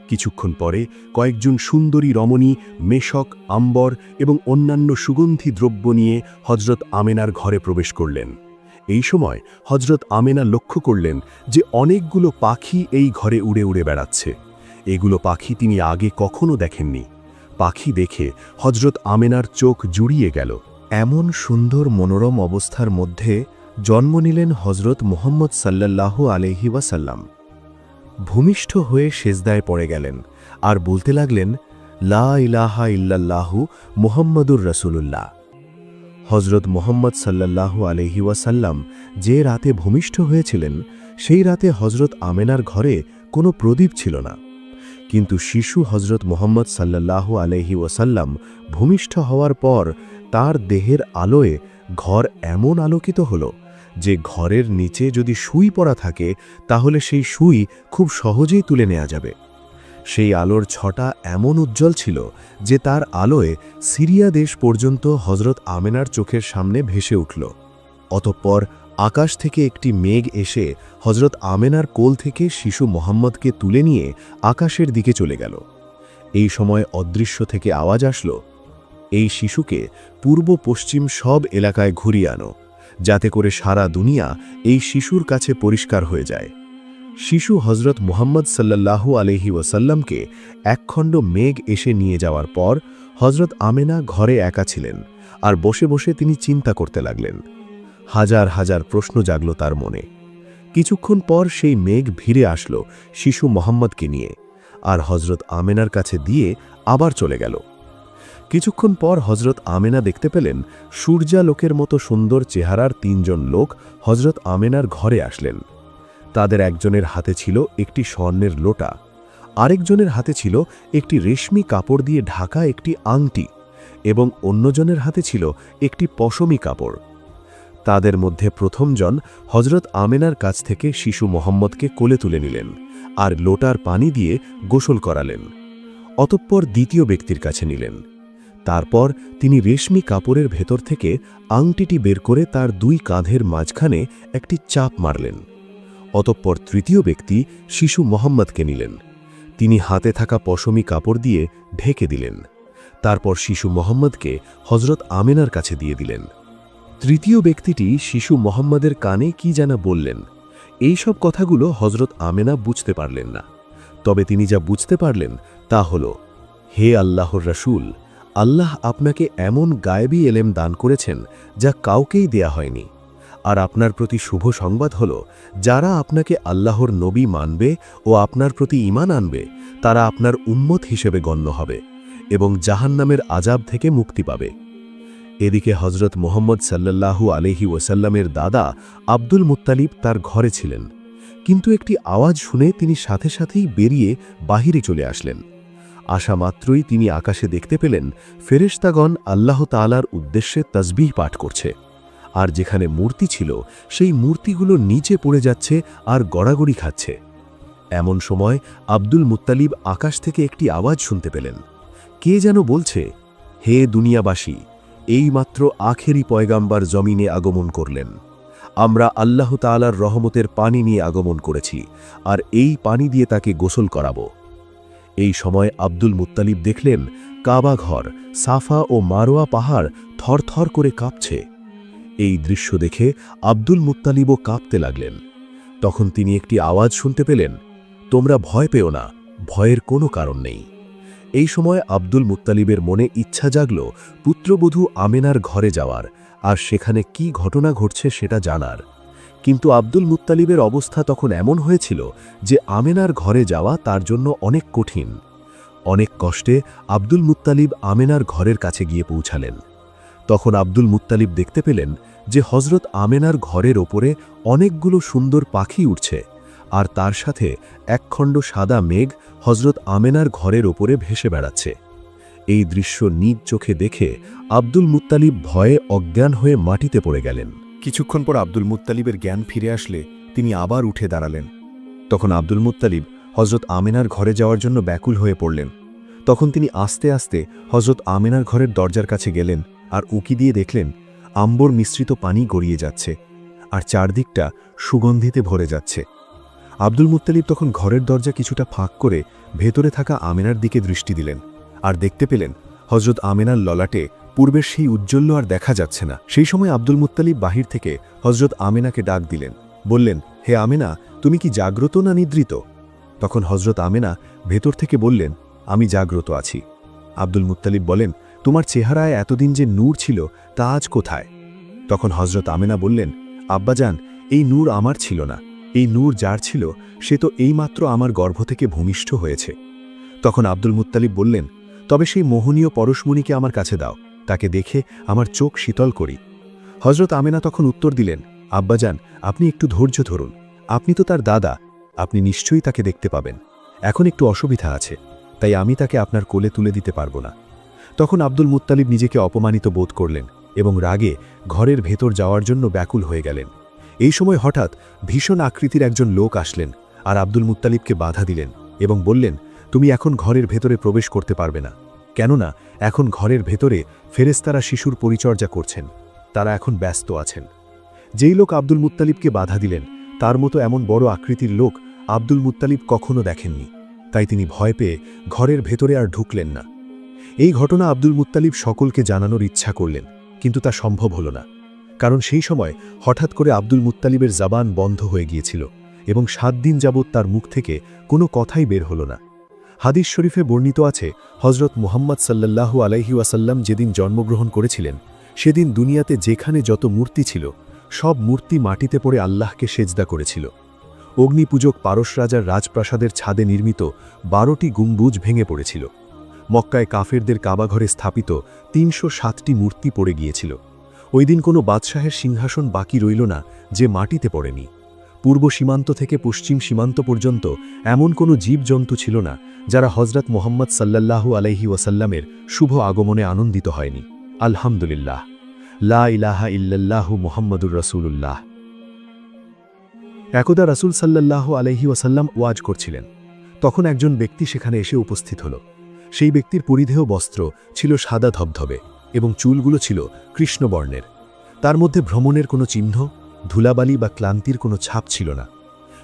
কিছুক্ষণ পরে কয়েকজন সুন্দরী রমণী মেশক, আম্বর এবং অন্যান্য সুগন্ধি দ্রব্য নিয়ে হজরত আমেনার ঘরে প্রবেশ করলেন। এই সময় হজরত আমেনা লক্ষ্য করলেন যে অনেকগুলো পাখি এই ঘরে উড়ে উড়ে বেড়াচ্ছে। এগুলো পাখি তিনি আগে কখনো দেখেননি। পাখি দেখে হজরত আমেনার চোখ জুড়িয়ে গেল। এমন সুন্দর মনোরম অবস্থার মধ্যে জন্ম নিলেন হজরত মুহাম্মদ সাল্লাল্লাহু আলাইহি ওয়াসাল্লাম। ভূমিষ্ঠ হয়ে সেজদায় পড়ে গেলেন আর বলতে লাগলেন, লা ইলাহা ইল্লাল্লাহু মুহাম্মাদুর রাসূলুল্লাহ। হজরত মুহাম্মদ সাল্লাল্লাহু আলাইহি ওয়াসাল্লাম যে রাতে ভূমিষ্ঠ হয়েছিলেন, সেই রাতে হজরত আমেনার ঘরে কোনো প্রদীপ ছিল না। কিন্তু শিশু হজরত মুহাম্মদ সাল্লাল্লাহু আলাইহি ওয়াসাল্লাম ভূমিষ্ঠ হওয়ার পর তার দেহের আলোয় ঘর এমন আলোকিত হল যে ঘরের নিচে যদি সুই পড়া থাকে তাহলে সেই সুই খুব সহজেই তুলে নেওয়া যাবে। সেই আলোর ছটা এমন উজ্জ্বল ছিল যে তার আলোয় সিরিয়া দেশ পর্যন্ত হজরত আমেনার চোখের সামনে ভেসে উঠল। অতঃপর আকাশ থেকে একটি মেঘ এসে হজরত আমেনার কোল থেকে শিশু মোহাম্মদকে তুলে নিয়ে আকাশের দিকে চলে গেল। এই সময় অদৃশ্য থেকে আওয়াজ আসল, এই শিশুকে পূর্ব পশ্চিম সব এলাকায় ঘুরিয়ে আনো, যাতে করে সারা দুনিয়া এই শিশুর কাছে পরিষ্কার হয়ে যায়। শিশু হজরত মুহাম্মদ সাল্লাল্লাহু আলাইহি ওয়াসাল্লামকে একখণ্ড মেঘ এসে নিয়ে যাওয়ার পর হজরত আমেনা ঘরে একা ছিলেন আর বসে বসে তিনি চিন্তা করতে লাগলেন। হাজার হাজার প্রশ্ন জাগল তার মনে। কিছুক্ষণ পর সেই মেঘ ভিড়ে আসলো শিশু মোহাম্মদকে নিয়ে, আর হজরত আমেনার কাছে দিয়ে আবার চলে গেল। কিছুক্ষণ পর হজরত আমেনা দেখতে পেলেন সূর্যালোকের মতো সুন্দর চেহারার ৩ জন লোক হজরত আমেনার ঘরে আসলেন। তাদের একজনের হাতে ছিল একটি স্বর্ণের লোটা, আরেকজনের হাতে ছিল একটি রেশমি কাপড় দিয়ে ঢাকা একটি আংটি এবং অন্যজনের হাতে ছিল একটি পশমি কাপড়। তাদের মধ্যে প্রথমজন হজরত আমেনার কাছ থেকে শিশু মোহাম্মদকে কোলে তুলে নিলেন আর লোটার পানি দিয়ে গোসল করালেন। অতঃপর দ্বিতীয় ব্যক্তির কাছে নিলেন। তারপর তিনি রেশমি কাপড়ের ভেতর থেকে আংটিটি বের করে তার 2 কাঁধের মাঝখানে একটি চাপ মারলেন। অতঃপর তৃতীয় ব্যক্তি শিশু মোহাম্মদকে নিলেন। তিনি হাতে থাকা পশমি কাপড় দিয়ে ঢেকে দিলেন। তারপর শিশু মোহাম্মদকে হজরত আমেনার কাছে দিয়ে দিলেন। তৃতীয় ব্যক্তিটি শিশু মোহাম্মদের কানে কি যেন বললেন। এই সব কথাগুলো হজরত আমেনা বুঝতে পারলেন না। তবে তিনি যা বুঝতে পারলেন তা হল, হে আল্লাহর রাসূল, আল্লাহ আপনাকে এমন গায়েবী এলেম দান করেছেন যা কাউকেই দেয়া হয়নি। আর আপনার প্রতি শুভ সংবাদ হল, যারা আপনাকে আল্লাহর নবী মানবে ও আপনার প্রতি ঈমান আনবে তারা আপনার উম্মত হিসেবে গণ্য হবে এবং জাহান্নামের আযাব থেকে মুক্তি পাবে। এদিকে হজরত মুহাম্মদ সাল্লাল্লাহু আলাইহি ওয়াসাল্লামের দাদা আব্দুল মুত্তালিব তার ঘরে ছিলেন, কিন্তু একটি আওয়াজ শুনে তিনি সাথে সাথেই বেরিয়ে বাহিরে চলে আসলেন। আসা মাত্রই তিনি আকাশে দেখতে পেলেন ফেরেশতাগণ আল্লাহ তাআলার উদ্দেশ্যে তাসবিহ পাঠ করছে, আর যেখানে মূর্তি ছিল সেই মূর্তিগুলো নিচে পড়ে যাচ্ছে আর গড়াগড়ি খাচ্ছে। এমন সময় আব্দুল মুত্তালিব আকাশ থেকে একটি আওয়াজ শুনতে পেলেন। কে যেন বলছে, হে দুনিয়াবাসী, এইমাত্র আখেরি পয়গাম্বার জমিনে আগমন করলেন। আমরা আল্লাহ তাআলার রহমতের পানি নিয়ে আগমন করেছি, আর এই পানি দিয়ে তাকে গোসল করাবো। এই সময় আব্দুল মুত্তালিব দেখলেন কাবা ঘর, সাফা ও মারোয়া পাহাড় থরথর করে কাঁপছে। এই দৃশ্য দেখে আব্দুল মুত্তালিবও কাঁপতে লাগলেন। তখন তিনি একটি আওয়াজ শুনতে পেলেন, তোমরা ভয় পেও না, ভয়ের কোনো কারণ নেই। এই সময় আব্দুল মুত্তালিবের মনে ইচ্ছা জাগল পুত্রবধূ আমেনার ঘরে যাওয়ার আর সেখানে কি ঘটনা ঘটছে সেটা জানার। কিন্তু আব্দুল মুত্তালিবের অবস্থা তখন এমন হয়েছিল যে আমেনার ঘরে যাওয়া তার জন্য অনেক কঠিন। অনেক কষ্টে আব্দুল মুত্তালিব আমেনার ঘরের কাছে গিয়ে পৌঁছালেন। তখন আব্দুল মুত্তালিব দেখতে পেলেন যে হজরত আমেনার ঘরের ওপরে অনেকগুলো সুন্দর পাখি উঠছে, আর তার সাথে একখণ্ড সাদা মেঘ হজরত আমেনার ঘরের ওপরে ভেসে বেড়াচ্ছে। এই দৃশ্য নিজ চোখে দেখে আব্দুল মুত্তালিব ভয়ে অজ্ঞান হয়ে মাটিতে পড়ে গেলেন। কিছুক্ষণ পর আব্দুল মুত্তালিবের জ্ঞান ফিরে আসলে তিনি আবার উঠে দাঁড়ালেন। তখন আব্দুল মুত্তালিব হজরত আমেনার ঘরে যাওয়ার জন্য ব্যাকুল হয়ে পড়লেন। তখন তিনি আস্তে আস্তে হজরত আমেনার ঘরের দরজার কাছে গেলেন আর উঁকি দিয়ে দেখলেন আম্বর মিশ্রিত পানি গড়িয়ে যাচ্ছে আর চারদিকটা সুগন্ধিতে ভরে যাচ্ছে। আব্দুল মুত্তালিব তখন ঘরের দরজা কিছুটা ফাঁক করে ভেতরে থাকা আমেনার দিকে দৃষ্টি দিলেন আর দেখতে পেলেন হজরত আমেনার ললাটে পূর্বের সেই উজ্জ্বল্য আর দেখা যাচ্ছে না। সেই সময় আব্দুল মুত্তালিব বাহির থেকে হজরত আমেনাকে ডাক দিলেন, বললেন, হে আমেনা, তুমি কি জাগ্রত না নিদ্রিত? তখন হজরত আমেনা ভেতর থেকে বললেন, আমি জাগ্রত আছি। আব্দুল মুত্তালিব বলেন, তোমার চেহারায় এতদিন যে নূর ছিল তা আজ কোথায়? তখন হজরত আমেনা বললেন, আব্বাজান, এই নূর আমার ছিল না, এই নূর যার ছিল সে তো এইমাত্র আমার গর্ভ থেকে ভূমিষ্ঠ হয়েছে। তখন আব্দুল মুত্তালিব বললেন, তবে সেই মোহনীয় পরশমণিকে আমার কাছে দাও, তাকে দেখে আমার চোখ শীতল করি। হজরত আমেনা তখন উত্তর দিলেন, আব্বাজান, আপনি একটু ধৈর্য ধরুন, আপনি তো তার দাদা, আপনি নিশ্চয়ই তাকে দেখতে পাবেন। এখন একটু অসুবিধা আছে, তাই আমি তাকে আপনার কোলে তুলে দিতে পারব না। তখন আব্দুল মুত্তালিব নিজেকে অপমানিত বোধ করলেন এবং রাগে ঘরের ভেতর যাওয়ার জন্য ব্যাকুল হয়ে গেলেন। এই সময় হঠাৎ ভীষণ আকৃতির একজন লোক আসলেন আর আব্দুল মুত্তালিবকে বাধা দিলেন এবং বললেন, তুমি এখন ঘরের ভেতরে প্রবেশ করতে পারবে না, কেননা এখন ঘরের ভেতরে ফেরেশতারা শিশুর পরিচর্যা করছেন, তারা এখন ব্যস্ত আছেন। যেই লোক আব্দুল মুত্তালিবকে বাধা দিলেন তার মতো এমন বড় আকৃতির লোক আব্দুল মুত্তালিব কখনো দেখেননি, তাই তিনি ভয় পেয়ে ঘরের ভেতরে আর ঢুকলেন না। এই ঘটনা আব্দুল মুত্তালিব সকলকে জানানোর ইচ্ছা করলেন, কিন্তু তা সম্ভব হল না, কারণ সেই সময় হঠাৎ করে আব্দুল মুত্তালিবের জবান বন্ধ হয়ে গিয়েছিল এবং 7 দিন যাবৎ তার মুখ থেকে কোনো কথাই বের হল না। হাদিস শরীফে বর্ণিত আছে, হজরত মুহাম্মদ সাল্লাল্লাহু আলাইহি ওয়াসাল্লাম যেদিন জন্মগ্রহণ করেছিলেন সেদিন দুনিয়াতে যেখানে যত মূর্তি ছিল সব মূর্তি মাটিতে পড়ে আল্লাহকে সেজদা করেছিল। অগ্নিপূজক পারস রাজার রাজপ্রাসাদের ছাদে নির্মিত 12টি গম্বুজ ভেঙে পড়েছিল। মক্কায় কাফেরদের কাবাঘরে স্থাপিত 307টি মূর্তি পড়ে গিয়েছিল। ওই দিন কোনো বাদশাহের সিংহাসন বাকি রইল না যে মাটিতে পড়েনি। পূর্ব সীমান্ত থেকে পশ্চিম সীমান্ত পর্যন্ত এমন কোনো জীবজন্তু ছিল না যারা হজরত মুহাম্মদ সাল্লাল্লাহু আলাইহি ওয়াসাল্লামের শুভ আগমনে আনন্দিত হয়নি। আলহামদুলিল্লাহ, লা ইলাহা ইল্লাল্লাহু মুহাম্মাদুর রাসূলুল্লাহ। একদা রাসূল সাল্লাল্লাহু আলাইহি ওয়াসাল্লাম ওয়াজ করছিলেন, তখন একজন ব্যক্তি সেখানে এসে উপস্থিত হল। সেই ব্যক্তির পরিধেয় বস্ত্র ছিল সাদা ধবধবে এবং চুলগুলো ছিল কৃষ্ণবর্ণের। তার মধ্যে ভ্রমণের কোনো চিহ্ন, ধুলাবালি বা ক্লান্তির কোনো ছাপ ছিল না।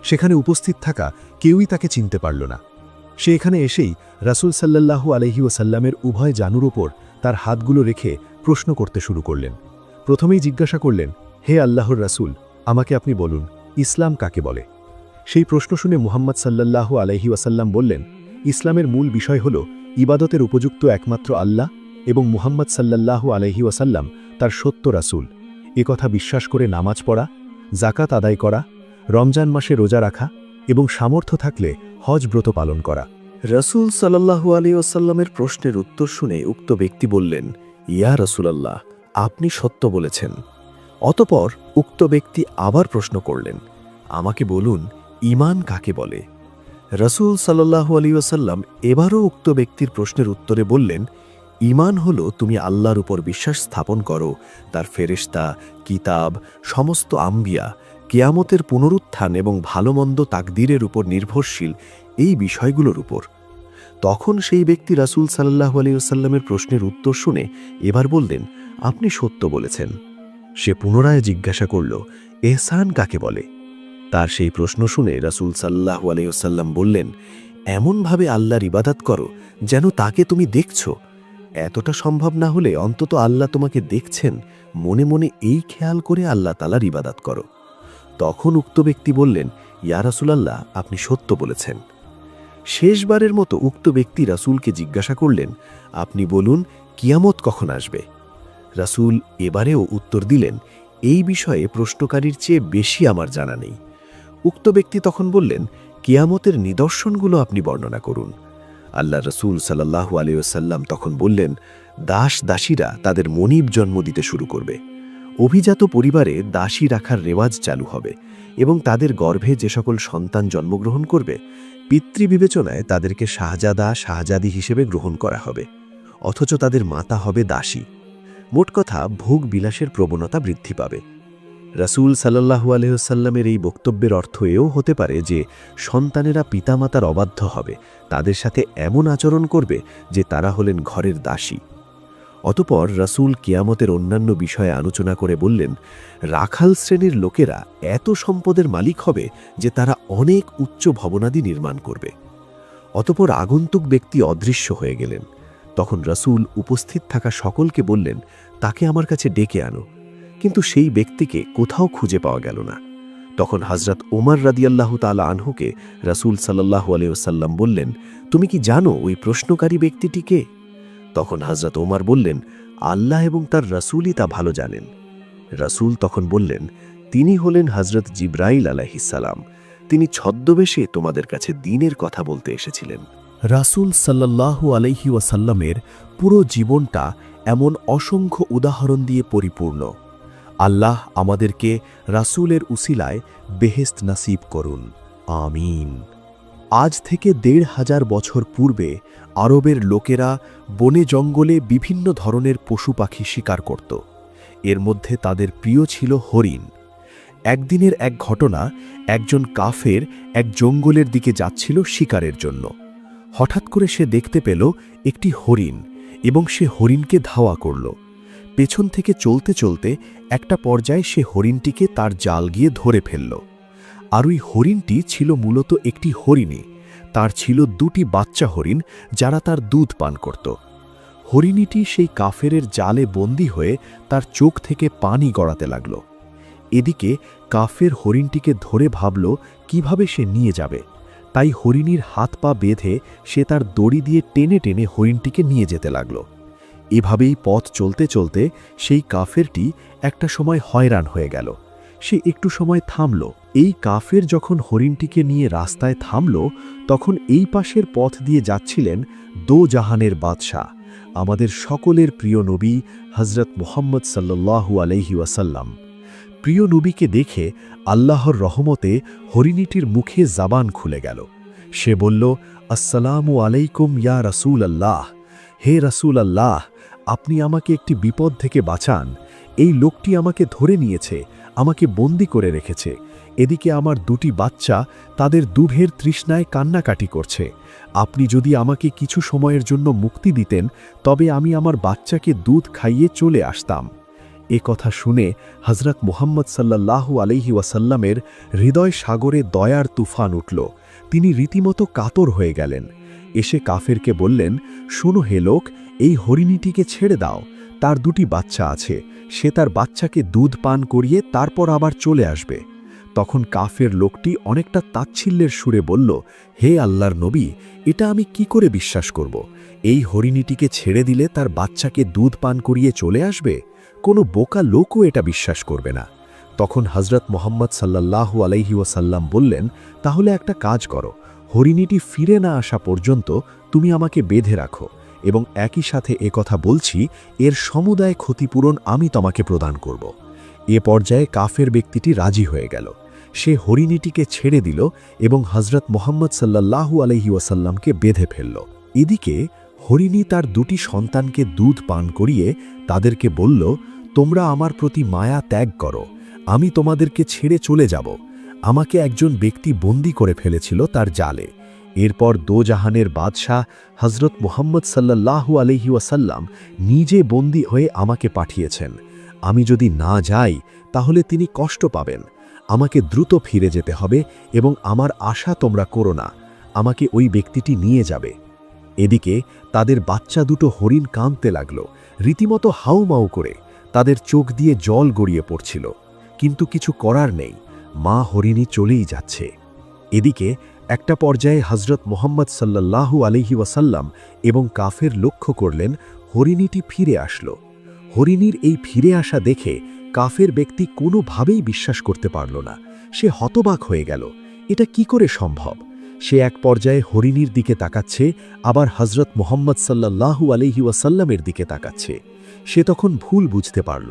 সেখানে উপস্থিত থাকা কেউই তাকে চিনতে পারল না। সে এখানে এসেই রাসূল সাল্লাল্লাহু আলাইহি ওয়াসাল্লামের উভয় জানুর ওপর তার হাতগুলো রেখে প্রশ্ন করতে শুরু করলেন। প্রথমেই জিজ্ঞাসা করলেন, হে আল্লাহর রাসূল, আমাকে আপনি বলুন, ইসলাম কাকে বলে? সেই প্রশ্ন শুনে মুহাম্মদ সাল্লাল্লাহু আলাইহি ওয়াসাল্লাম বললেন, ইসলামের মূল বিষয় হল ইবাদতের উপযুক্ত একমাত্র আল্লাহ এবং মুহাম্মদ সাল্লাল্লাহু আলাইহি ওয়াসাল্লাম তার সত্য রাসূল। এ কথা বিশ্বাস করে নামাজ পড়া, যাকাত আদায় করা, রমজান মাসে রোজা রাখা এবং সামর্থ্য থাকলে হজ ব্রত পালন করা। রাসূল সাল্লাল্লাহু আলাইহি ওয়াসাল্লামের প্রশ্নের উত্তর শুনে উক্ত ব্যক্তি বললেন, ইয়া রাসূলুল্লাহ, আপনি সত্য বলেছেন। অতঃপর উক্ত ব্যক্তি আবার প্রশ্ন করলেন, আমাকে বলুন, ঈমান কাকে বলে? রাসূল সাল্লাল্লাহু আলাইহি ওয়াসাল্লাম এবারও উক্ত ব্যক্তির প্রশ্নের উত্তরে বললেন, ঈমান হলো তুমি আল্লাহর উপর বিশ্বাস স্থাপন করো, তার ফেরেশতা, কিতাব, সমস্ত আম্বিয়া, কিয়ামতের পুনরুত্থান এবং ভালোমন্দ তাকদীরের উপর নির্ভরশীল এই বিষয়গুলোর উপর। তখন সেই ব্যক্তি রাসূল সাল্লাল্লাহু আলাইহি ওয়াসাল্লামের প্রশ্নের উত্তর শুনে এবার বললেন, আপনি সত্য বলেছেন। সে পুনরায় জিজ্ঞাসা করল, এহসান কাকে বলে? তার সেই প্রশ্ন শুনে রাসূল সাল্লাল্লাহু আলাইহি ওয়াসাল্লাম বললেন, এমনভাবে আল্লাহর ইবাদত করো যেন তাকে তুমি দেখছ। এতটা সম্ভব না হলে অন্তত আল্লাহ তোমাকে দেখছেন, মনে মনে এই খেয়াল করে আল্লাহ তাআলার ইবাদত করো। তখন উক্ত ব্যক্তি বললেন, ইয়া রাসূলুল্লাহ, আপনি সত্য বলেছেন। শেষবারের মতো উক্ত ব্যক্তি রাসূলকে জিজ্ঞাসা করলেন, আপনি বলুন, কিয়ামত কখন আসবে? রাসূল এবারেও উত্তর দিলেন, এই বিষয়ে প্রশ্নকারীর চেয়ে বেশি আমার জানা নেই। উক্ত ব্যক্তি তখন বললেন, কিয়ামতের নিদর্শনগুলো আপনি বর্ণনা করুন। আল্লাহ রাসূল সাল্লাল্লাহু আলাইহি ওয়াসাল্লাম তখন বললেন, দাস দাসীরা তাদের মনিব জন্ম দিতে শুরু করবে। অভিজাত পরিবারে দাসী রাখার রেওয়াজ চালু হবে এবং তাদের গর্ভে যে সকল সন্তান জন্মগ্রহণ করবে পিতৃবিবেচনায় তাদেরকে শাহজাদা শাহজাদি হিসেবে গ্রহণ করা হবে, অথচ তাদের মাতা হবে দাসী। মোট কথা, ভোগ বিলাসের প্রবণতা বৃদ্ধি পাবে। রাসূল সাল্লাল্লাহু আলাইহি ওয়াসাল্লামের এই বক্তব্যের অর্থ এও হতে পারে যে সন্তানেরা পিতামাতার অবাধ্য হবে, তাদের সাথে এমন আচরণ করবে যে তারা হলেন ঘরের দাসী। অতঃপর রাসূল কিয়ামতের অন্যান্য বিষয়ে আলোচনা করে বললেন, রাখাল শ্রেণীর লোকেরা এত সম্পদের মালিক হবে যে তারা অনেক উচ্চ ভবনাদি নির্মাণ করবে। অতঃপর আগন্তুক ব্যক্তি অদৃশ্য হয়ে গেলেন। তখন রাসূল উপস্থিত থাকা সকলকে বললেন, তাকে আমার কাছে ডেকে আনো। কিন্তু সেই ব্যক্তিকে কোথাও খুঁজে পাওয়া গেল না। তখন হযরত ওমর রাদিয়াল্লাহু তাআলা আনহুকে রাসূল সাল্লাল্লাহু আলাইহি ওয়াসাল্লাম বললেন, তুমি কি জানো ওই প্রশ্নকারী ব্যক্তিটি কে? তখন হযরত ওমর বললেন, আল্লাহ এবং তার রাসূলই তা ভালো জানেন। রাসূল তখন বললেন, তিনি হলেন হযরত জিবরাইল আলাইহিস সালাম। তিনি ছদ্মবেশে তোমাদের কাছে দ্বীনের কথা বলতে এসেছিলেন। রাসূল সাল্লাল্লাহু আলাইহি ওয়াসাল্লামের পুরো জীবনটা এমন অসংখ্য উদাহরণ দিয়ে পরিপূর্ণ। আল্লাহ আমাদেরকে রাসূলের উসিলায় বেহেশত নসিব করুন, আমিন। আজ থেকে ১৫০০ বছর পূর্বে আরবের লোকেরা বনে জঙ্গলে বিভিন্ন ধরনের পশু পাখি শিকার করত। এর মধ্যে তাদের প্রিয় ছিল হরিণ। একদিনের এক ঘটনা, একজন কাফের এক জঙ্গলের দিকে যাচ্ছিল শিকারের জন্য। হঠাৎ করে সে দেখতে পেল একটি হরিণ এবং সে হরিণকে ধাওয়া করল। পেছন থেকে চলতে চলতে একটা পর্যায়ে সে হরিণটিকে তার জাল গিয়ে ধরে ফেলল। আর ওই হরিণটি ছিল মূলত একটি হরিণী। তার ছিল ২টি বাচ্চা হরিণ যারা তার দুধ পান করত। হরিণীটি সেই কাফেরের জালে বন্দী হয়ে তার চোখ থেকে পানি গড়াতে লাগল। এদিকে কাফের হরিণটিকে ধরে ভাবল কিভাবে সে নিয়ে যাবে। তাই হরিণীর হাত পা বেঁধে সে তার দড়ি দিয়ে টেনে টেনে হরিণটিকে নিয়ে যেতে লাগল। এভাবেই পথ চলতে চলতে সেই কাফেরটি একটা সময় হয়রান হয়ে গেল। সে একটু সময় থামল। এই কাফের যখন হরিণটিকে নিয়ে রাস্তায় থামল, তখন এই পাশের পথ দিয়ে যাচ্ছিলেন দোজাহানের বাদশাহ, আমাদের সকলের প্রিয় নবী হযরত মুহাম্মদ সাল্লাল্লাহু আলাইহি ওয়াসাল্লাম। প্রিয় নবীকে দেখে আল্লাহর রহমতে হরিণীটির মুখে জাবান খুলে গেল। সে বলল, আসসালামু আলাইকুম ইয়া রাসূল আল্লাহ। হে রাসূল আল্লাহ, আপনি আমাকে একটি বিপদ থেকে বাঁচান। এই লোকটি আমাকে ধরে নিয়েছে, আমাকে বন্দী করে রেখেছে। এদিকে আমার ২টি বাচ্চা তাদের দুধের তৃষ্ণায় কান্নাকাটি করছে। আপনি যদি আমাকে কিছু সময়ের জন্য মুক্তি দিতেন, তবে আমি আমার বাচ্চাকে দুধ খাইয়ে চলে আসতাম। এ কথা শুনে হযরত মুহাম্মদ সাল্লাল্লাহু আলাইহি ওয়াসাল্লামের হৃদয় সাগরে দয়ার তুফান উঠল। তিনি রীতিমতো কাতর হয়ে গেলেন। এসে কাফেরকে বললেন, শোনো হে লোক, এই হরিণীটিকে ছেড়ে দাও। তার 2টি বাচ্চা আছে, সে তার বাচ্চাকে দুধ পান করিয়ে তারপর আবার চলে আসবে। তখন কাফের লোকটি অনেকটা তাচ্ছিল্যের সুরে বলল, হে আল্লাহর নবী, এটা আমি কি করে বিশ্বাস করব? এই হরিণীটিকে ছেড়ে দিলে তার বাচ্চাকে দুধ পান করিয়ে চলে আসবে? কোনো বোকা লোকও এটা বিশ্বাস করবে না। তখন হযরত মুহাম্মদ সাল্লাল্লাহু আলাইহি ওয়াসাল্লাম বললেন, তাহলে একটা কাজ করো, হরিণীটি ফিরে না আসা পর্যন্ত তুমি আমাকে বেঁধে রাখো, এবং একই সাথে কথা বলছি, এর সমুদায় ক্ষতিপূরণ আমি তোমাকে প্রদান করব। এ পর্যায়ে কাফের ব্যক্তিটি রাজি হয়ে গেল। সে হরিণীটিকে ছেড়ে দিল এবং হযরত মুহাম্মদ সাল্লাল্লাহু আলাইহি ওয়াসাল্লামকে বেঁধে ফেলল। এদিকে হরিণী তার 2টি সন্তানকে দুধ পান করিয়ে তাদেরকে বলল, তোমরা আমার প্রতি মায়া ত্যাগ করো, আমি তোমাদেরকে ছেড়ে চলে যাব। আমাকে একজন ব্যক্তি বন্দী করে ফেলেছিল তার জালে। এরপর দোজাহানের বাদশাহ হযরত মুহাম্মদ সাল্লাল্লাহু আলাইহি ওয়াসাল্লাম নিজে বন্দী হয়ে আমাকে পাঠিয়েছেন। আমি যদি না যাই তাহলে তিনি কষ্ট পাবেন। আমাকে দ্রুত ফিরে যেতে হবে এবং আমার আশা তোমরা করো না, আমাকে ওই ব্যক্তিটি নিয়ে যাবে। এদিকে তাদের বাচ্চা 2টো হরিণ কাঁদতে লাগল, রীতিমতো হাউমাউ করে। তাদের চোখ দিয়ে জল গড়িয়ে পড়ছিল, কিন্তু কিছু করার নেই, মা হরিণী চলেই যাচ্ছে। এদিকে একটা পর্যায়ে হযরত মুহাম্মদ সাল্লাল্লাহু আলাইহি ওয়াসাল্লাম এবং কাফের লক্ষ্য করলেন হরিণীটি ফিরে আসলো। হরিণীর এই ফিরে আসা দেখে কাফের ব্যক্তি কোনোভাবেই বিশ্বাস করতে পারল না। সে হতবাক হয়ে গেল, এটা কি করে সম্ভব? সে এক পর্যায়ে হরিণীর দিকে তাকাচ্ছে, আবার হযরত মুহাম্মদ সাল্লাল্লাহু আলাইহি ওয়াসাল্লামের দিকে তাকাচ্ছে। সে তখন ভুল বুঝতে পারল,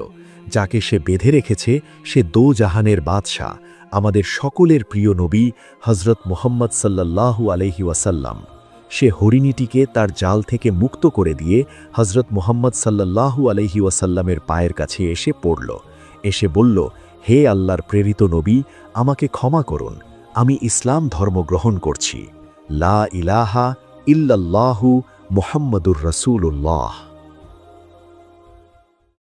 যাকে সে বেঁধে রেখেছে সে দোজাহানের বাদশাহ, আমাদের সকলের প্রিয় নবী হযরত মুহাম্মদ সাল্লাল্লাহু আলাইহি ওয়াসাল্লাম। সে হরিণীটিকে তার জাল থেকে মুক্ত করে দিয়ে হযরত মুহাম্মদ সাল্লাল্লাহু আলাইহি ওয়াসাল্লামের পায়ের কাছে এসে পড়ল। এসে বলল, হে আল্লাহর প্রেরিত নবী, আমাকে ক্ষমা করুন, আমি ইসলাম ধর্ম গ্রহণ করছি। লা ইলাহা ইল্লাল্লাহু মুহাম্মাদুর রাসূলুল্লাহ।